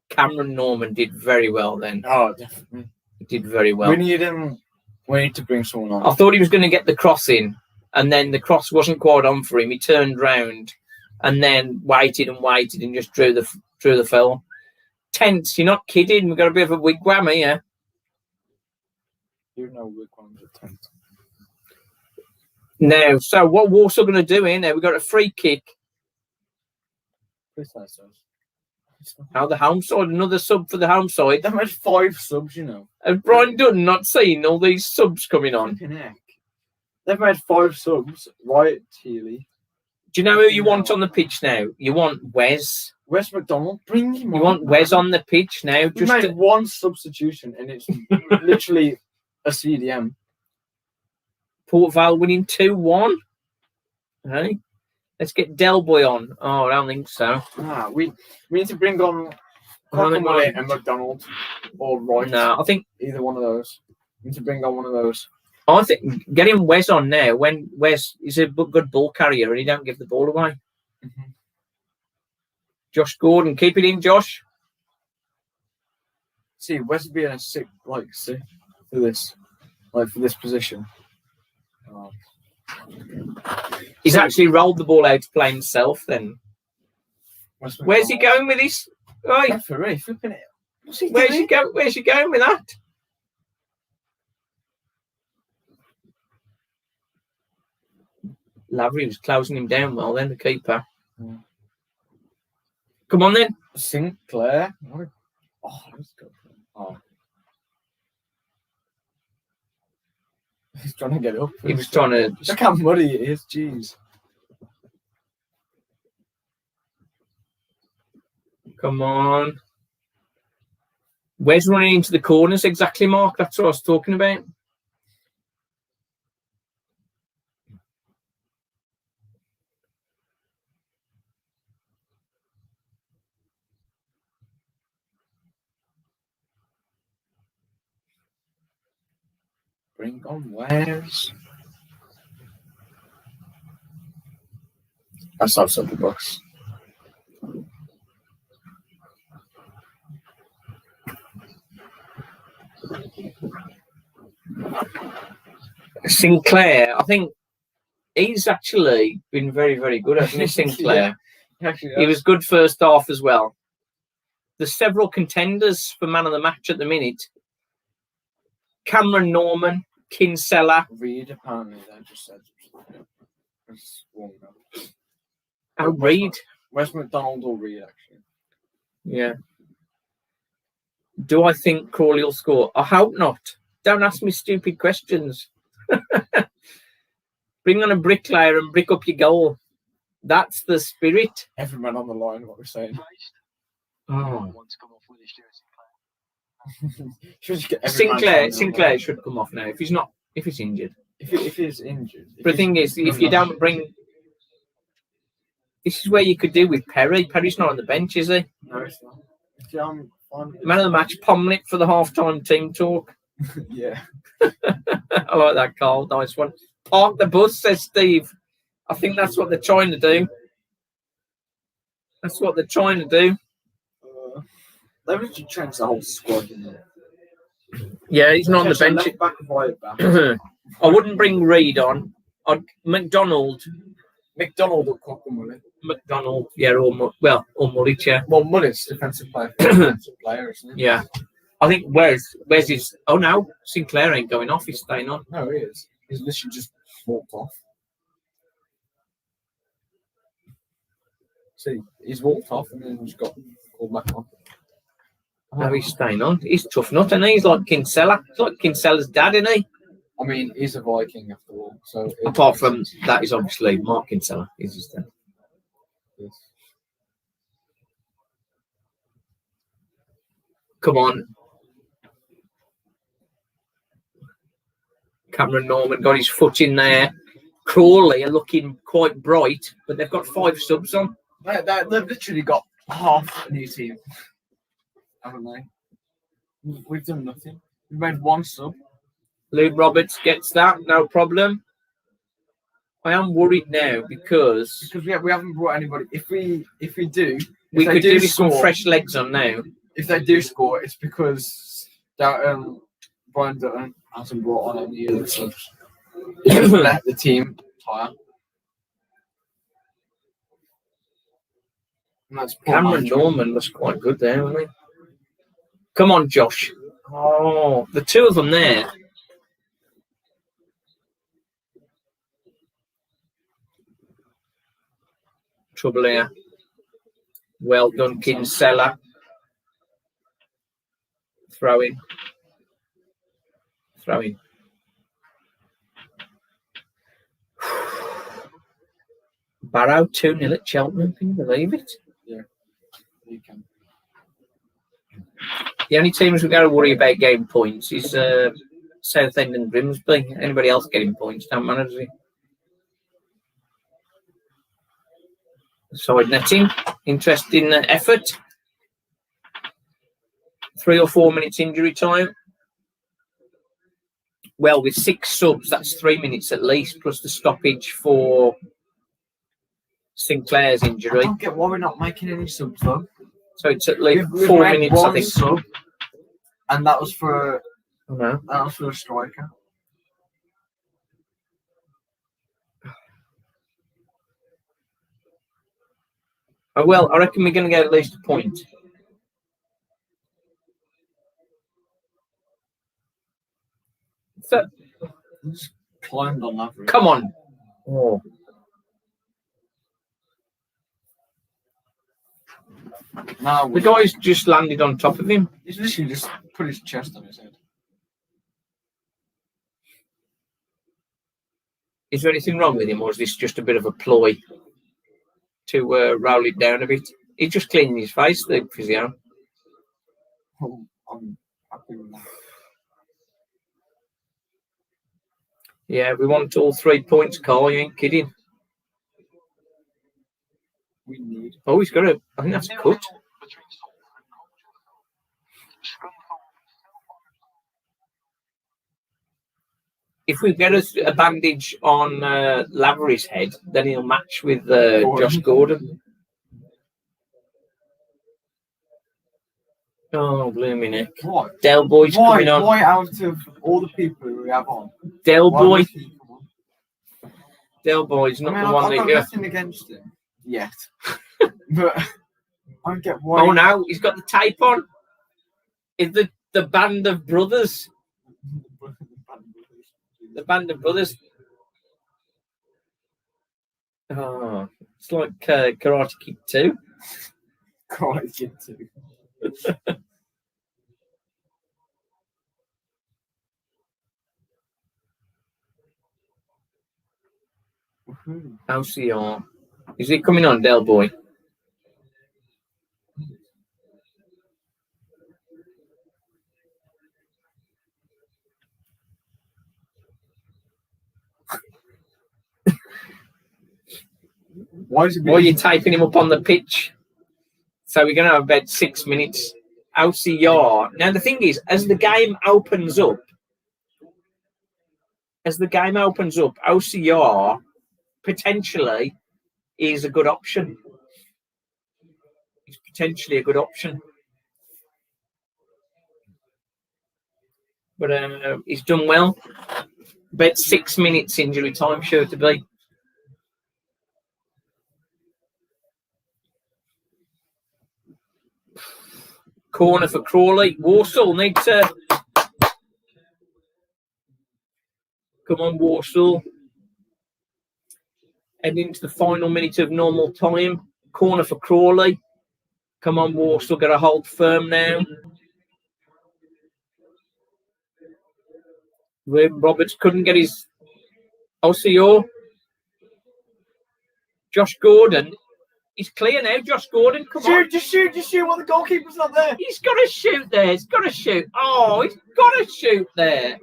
Cameron Norman did very well then. Oh, definitely. He did very well. We need him. We need to bring someone on. I thought he was going to get the cross in, and then the cross wasn't quite on for him. He turned round and then waited and just drew the foul. Tense, you're not kidding. We've got a bit of a wigwam here. You know wigwams are tense. Now, so what Walsall going to do in there? We've got a free kick. Now the home side, another sub for the home side. They've had 5 subs, you know. Has Brian Dunn not seen all these subs coming on? Heck. They've made 5 subs. Right, Healy. Do you know who you want on the pitch now? You want Wes. Wes McDonald, bring him on. You want Wes on the pitch now? We made 1 substitution and it's literally a CDM. Port Vale winning 2-1. Hey, let's get Delboy on. Oh, I don't think so. We need to bring on Crocomole and McDonald or Wright. No, I think either one of those. We need to bring on one of those. I think getting Wes on now when Wes is a good ball carrier and he don't give the ball away. Mm-hmm. Josh Gordon, keep it in, Josh. See, Wes would be in a sick for this, for this position. Oh. He's actually rolled the ball out to play himself. Then where's he going with this? Right, referee flipping it. Where's he going with that? Lavery was closing him down well. Then the keeper. Yeah. Come on then, Sinclair. Oh, let's go. Oh. He's trying to get up. He was trying to. Look how muddy it is. Jeez. Come on. Where's running into the corners exactly, Mark? That's what I was talking about. Bring on Wales. That's not something books. Sinclair, I think he's actually been very, very good, hasn't he, Sinclair? Actually, He was good first half as well. There's several contenders for man of the match at the minute. Cameron Norman, Kinsella. Reed, apparently, they just said. Oh, Reed. Where's McDonald or Reed, actually? Yeah. Do I think Crawley will score? I hope not. Don't ask me stupid questions. Bring on a bricklayer and brick up your goal. That's the spirit. Every man on the line, what we're saying. Oh. Sinclair Sinclair should come off now if he's injured. If he's injured. But the thing is, if you don't bring, this is where you could do with Perry. Perry's not on the bench, is he? No, it's not. Man of the match, Pomlett for the half-time team talk. Yeah. I like that, Carl. Nice one. Park the bus, says Steve. I think that's what they're trying to do. That's what they're trying to do. They've literally changed the whole squad, didn't they? Yeah, he's not on the bench. I wouldn't bring Reed on. McDonald will cock them, will he? McDonald, yeah, or Mullet, yeah. Well, Mullet's defensive player. Defensive player, isn't he? Yeah. I think where's his? Oh no, Sinclair ain't going off. He's staying on. No, he is. He's literally just walked off. See, he's walked off and then he's got called back on. No, he's staying on. He's tough nut, isn't he? He's like Kinsella. He's like Kinsella's dad, isn't he? I mean, he's a Viking after all. So apart from that, is obviously Mark Kinsella is his dad. Yes. Come on. Cameron Norman got his foot in there. Crawley are looking quite bright, but they've got 5 subs on. They've literally got half a new team, haven't they? We've done nothing. We've made 1 sub. Luke Roberts gets that, no problem. I am worried now because we haven't brought anybody. If we do, we could do some fresh legs on now. If they do score, it's because Brian Dutton hasn't brought on any other subs. He just let the team tire. And that's Cameron Norman was quite good there, wasn't he? Come on, Josh. Oh, the 2 of them there. Trouble here. Well done, Kinsella. Throw in. Barrow 2-0 at Cheltenham. Can you believe it? Yeah, you can. The only teams we've got to worry about getting points is Southend and Grimsby. Anybody else getting points? Don't matter, does it? Side netting. Interesting effort. 3 or 4 minutes injury time. Well, with 6 subs, that's 3 minutes at least, plus the stoppage for Sinclair's injury. I don't get why we're not making any subs though. So it's at least 4 minutes, I think. Sub, and that was for a striker. Oh, well, I reckon we're going to get at least a point. So, just climbed on that. Come on. Oh. No, the guy's just landed on top of him. He's literally just put his chest on his head. Is there anything wrong with him, or is this just a bit of a ploy to roll it down a bit? He's just cleaning his face, the physio. I'm happy with that. Yeah, we want all 3 points, Carl. You ain't kidding. We need. Oh, he's got a. I think that's a cut. if we get a bandage on Lavery's head, then he'll match with Josh Gordon. Oh, blooming Nick. What? Del Boy's coming on. Why out of all the people we have on? Del Boy. Del Boy's not the one I've that got nothing against him yet. But I don't get why. Oh no, he's got the tape on. It's the band of brothers. The band of brothers. Oh, it's like Karate Kid 2. Karate Kid 2. LCR. Is he coming on, Del Boy? Why are you typing him up on the pitch? So we're going to have about 6 minutes. LCR. Now the thing is, as the game opens up, LCR potentially is a good option. It's potentially a good option. But he's done well. About 6 minutes injury time, sure to be. Corner for Crawley. Walsall need to... Come on, Walsall. Heading into the final minute of normal time. Corner for Crawley. Come on, Walsall. Got to hold firm now. Roberts couldn't get his... LCR. Josh Gordon. He's clear now, Josh Gordon. Come on. Just shoot while the goalkeeper's not there. He's got to shoot there. He's got to shoot. Oh, he's got to shoot there.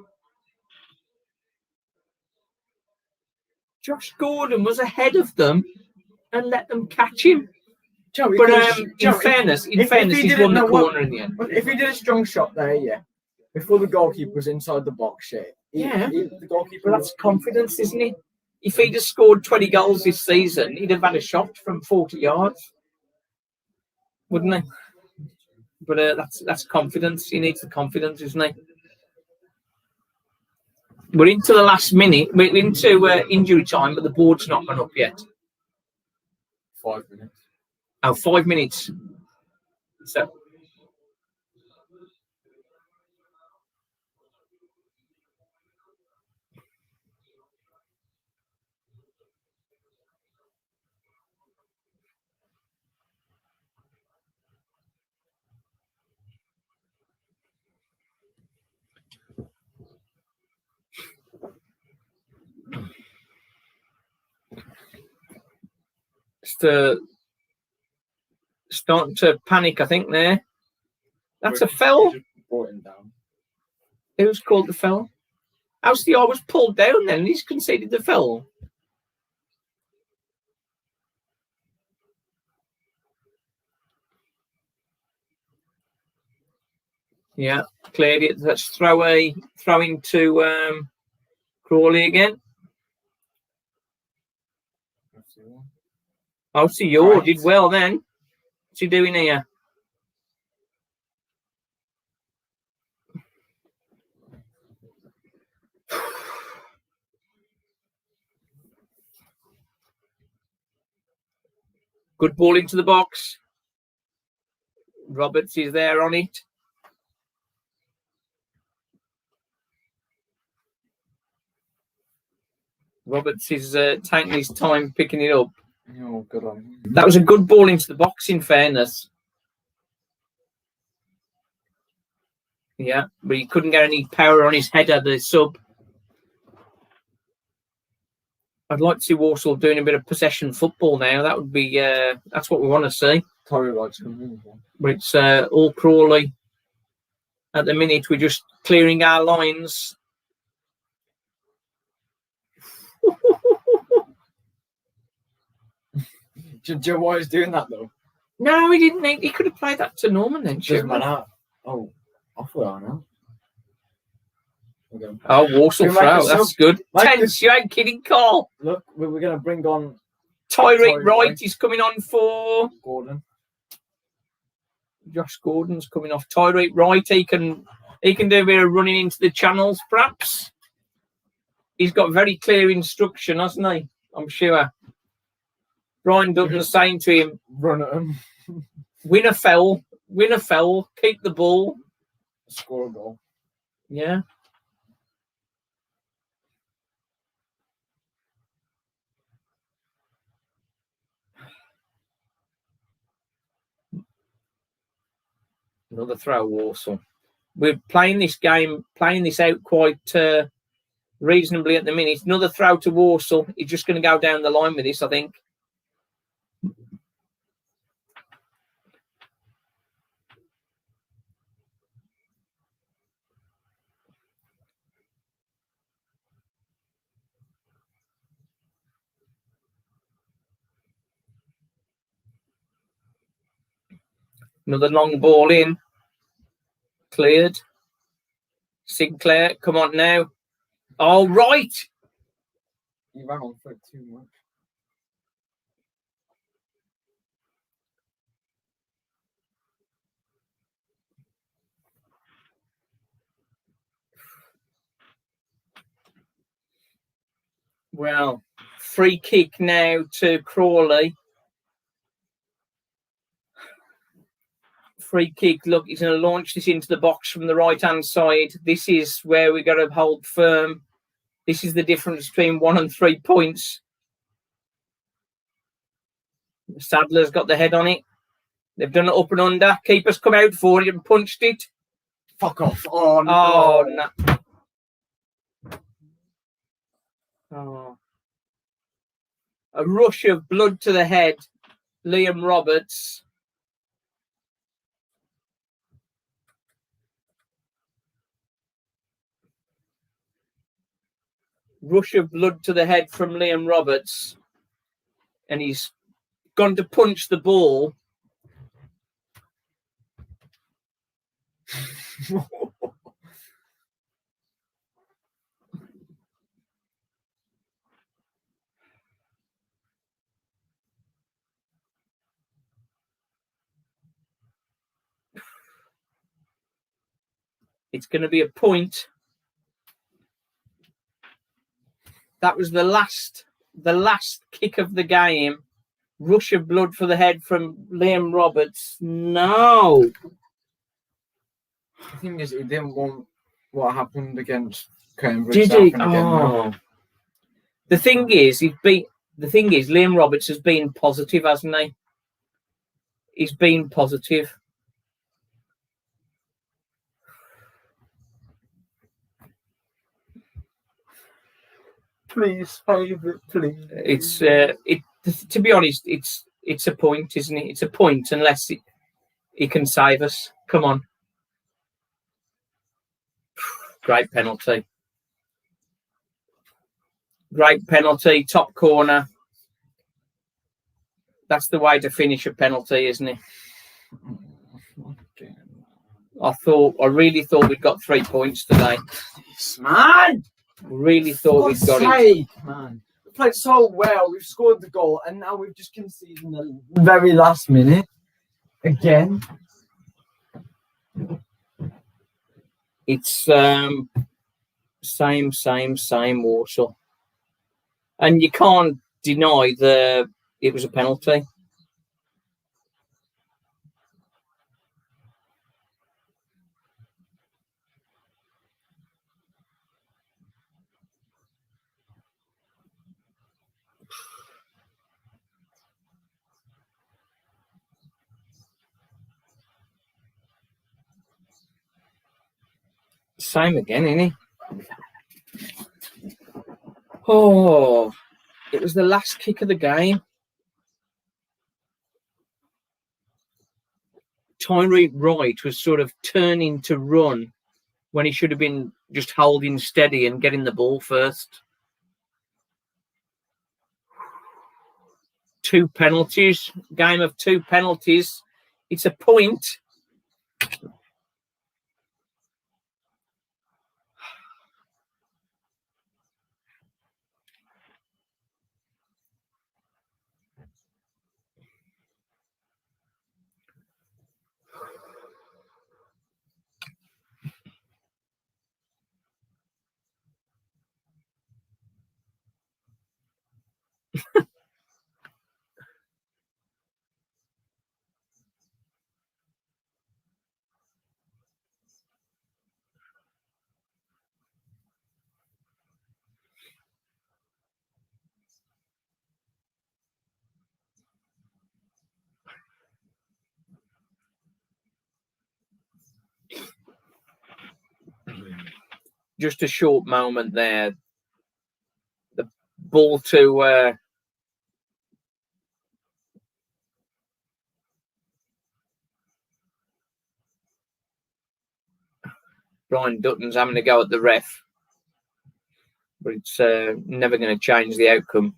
Josh Gordon was ahead of them and let them catch him. Joe, but in fairness, he's won the corner in the end. If he did a strong shot there, yeah, before the goalkeeper was inside the box, the goalkeeper. But that's confidence, isn't it? If he'd have scored 20 goals this season, he'd have had a shot from 40 yards, wouldn't he? But that's confidence. He needs the confidence, isn't he? We're into the last minute. We're into injury time, but the board's not gone up yet. 5 minutes. Oh, 5 minutes. So. Starting to panic, I think, there. That's a foul. Brought him down. Who's called the foul? LCR was pulled down then, and he's conceded the foul. Yeah, cleared it. That's throwing to Crawley again. LCR did well then. What's he doing here? Good ball into the box. Roberts is there on it. Roberts is taking his time picking it up. Oh, good on him. That was a good ball into the box, in fairness. Yeah, but he couldn't get any power on his header, the sub. I'd like to see Walsall doing a bit of possession football now. That would be, that's what we want to see. But it's all Crawley. At the minute, we're just clearing our lines. Joe, why is doing that though? No, he didn't. He could have played that to Norman then. Doesn't matter. Oh, I thought I know. Again. Oh, Walsall We make throw. it That's sub. good. Like Tense, you ain't kidding, Carl. Look, we're going to bring on Tyreek Wright is coming on for Gordon. Josh Gordon's coming off. Tyreek Wright, he can do a bit of running into the channels, perhaps. He's got very clear instruction, hasn't he? I'm sure. Brian Dutton's saying to him, Run at him. win a foul, keep the ball. Score a goal. Yeah. Another throw, Walsall. We're playing this out quite reasonably at the minute. Another throw to Walsall. He's just going to go down the line with this, I think. Another long ball in. Cleared. Sinclair, come on now. All right. He ran on for it too much. Well, free kick now to Crawley. Free kick. Look, he's going to launch this into the box from the right-hand side. This is where we've got to hold firm. This is the difference between 1 and 3 points. Sadler's got the head on it. They've done it up and under. Keeper's come out for it and punched it. Fuck off. Oh, no. Oh, no. Oh. A rush of blood to the head. Liam Roberts. Rush of blood to the head from Liam Roberts. And he's gone to punch the ball. It's going to be a point. That was the last kick of the game. Rush of blood for the head from Liam Roberts. No. The thing is, he didn't want what happened against Cambridge. Did he? Again, no. The thing is, Liam Roberts has been positive, hasn't he? He's been positive. Please, save it, please. It's to be honest, it's a point, isn't it? It's a point unless he can save us. Come on. Great penalty. Great penalty, top corner. That's the way to finish a penalty, isn't it? I really thought we'd got 3 points today. Man! Really thought we'd got it. Man. We played so well. We've scored the goal, and now we've just conceded in the very last minute. Again. It's same Walsall. And you can't deny it was a penalty. Same again, isn't he? Oh, it was the last kick of the game. Tyreek Wright was sort of turning to run when he should have been just holding steady and getting the ball first. 2 penalties. Game of 2 penalties. It's a point. just a short moment there. The ball to Brian Dutton's having a go at the ref, but it's never going to change the outcome.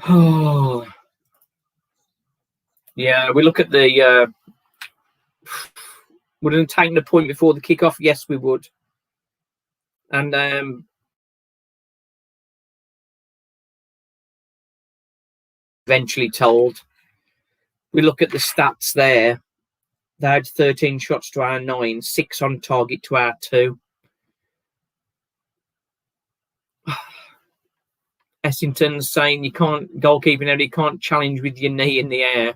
Oh, yeah. We look at the. Would have taken the point before the kickoff. Yes, we would. And eventually told. We look at the stats there. They had 13 shots to our 9, 6 on target to our 2. Essington's saying you can't goalkeeping error, you can't challenge with your knee in the air.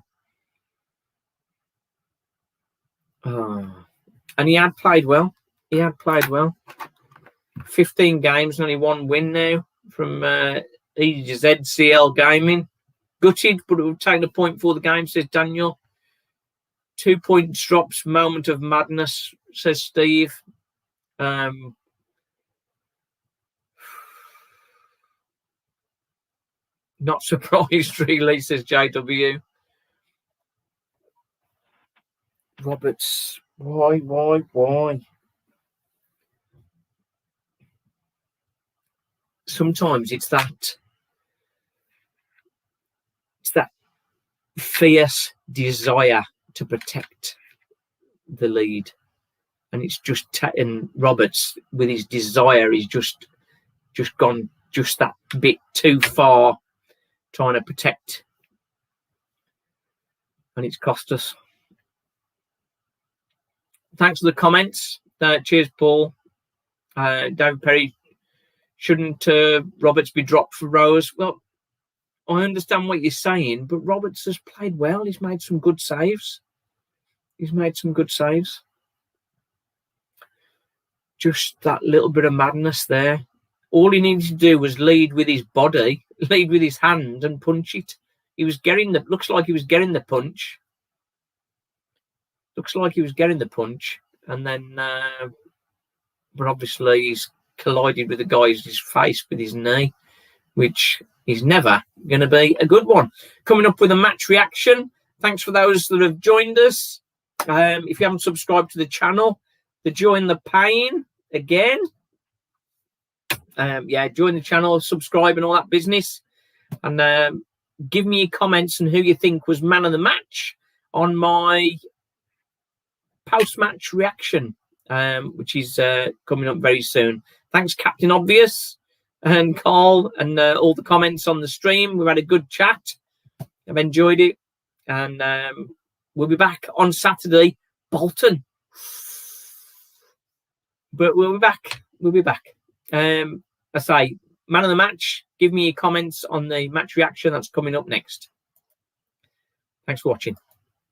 And he had played well. 15 games and only 1 win now from ZCL Gaming. Gutted, but it would take the point for the game, says Daniel. 2 points drops, moment of madness, says Steve. Not surprised, really, says JW. Roberts, why? Sometimes it's that fierce desire to protect the lead, and it's just and Roberts with his desire is just gone just that bit too far, trying to protect, and it's cost us. Thanks for the comments. Cheers, Paul. David Perry, shouldn't Roberts be dropped for Rose? Well, I understand what you're saying, but Roberts has played well. He's made some good saves. Just that little bit of madness there. All he needed to do was lead with his body, lead with his hand, and punch it. He was getting the. Looks like he was getting the punch. And then, but obviously he's collided with the guy's face with his knee, which is never going to be a good one. Coming up with a match reaction. Thanks for those that have joined us. If you haven't subscribed to the channel, join the pain again. Join the channel, subscribe and all that business. And give me your comments on who you think was man of the match on my post-match reaction, which is coming up very soon. Thanks, Captain Obvious and Carl, and all the comments on the stream. We've had a good chat. I've enjoyed it. And we'll be back on Saturday, Bolton. But we'll be back. I say, man of the match, give me your comments on the match reaction that's coming up next. Thanks for watching.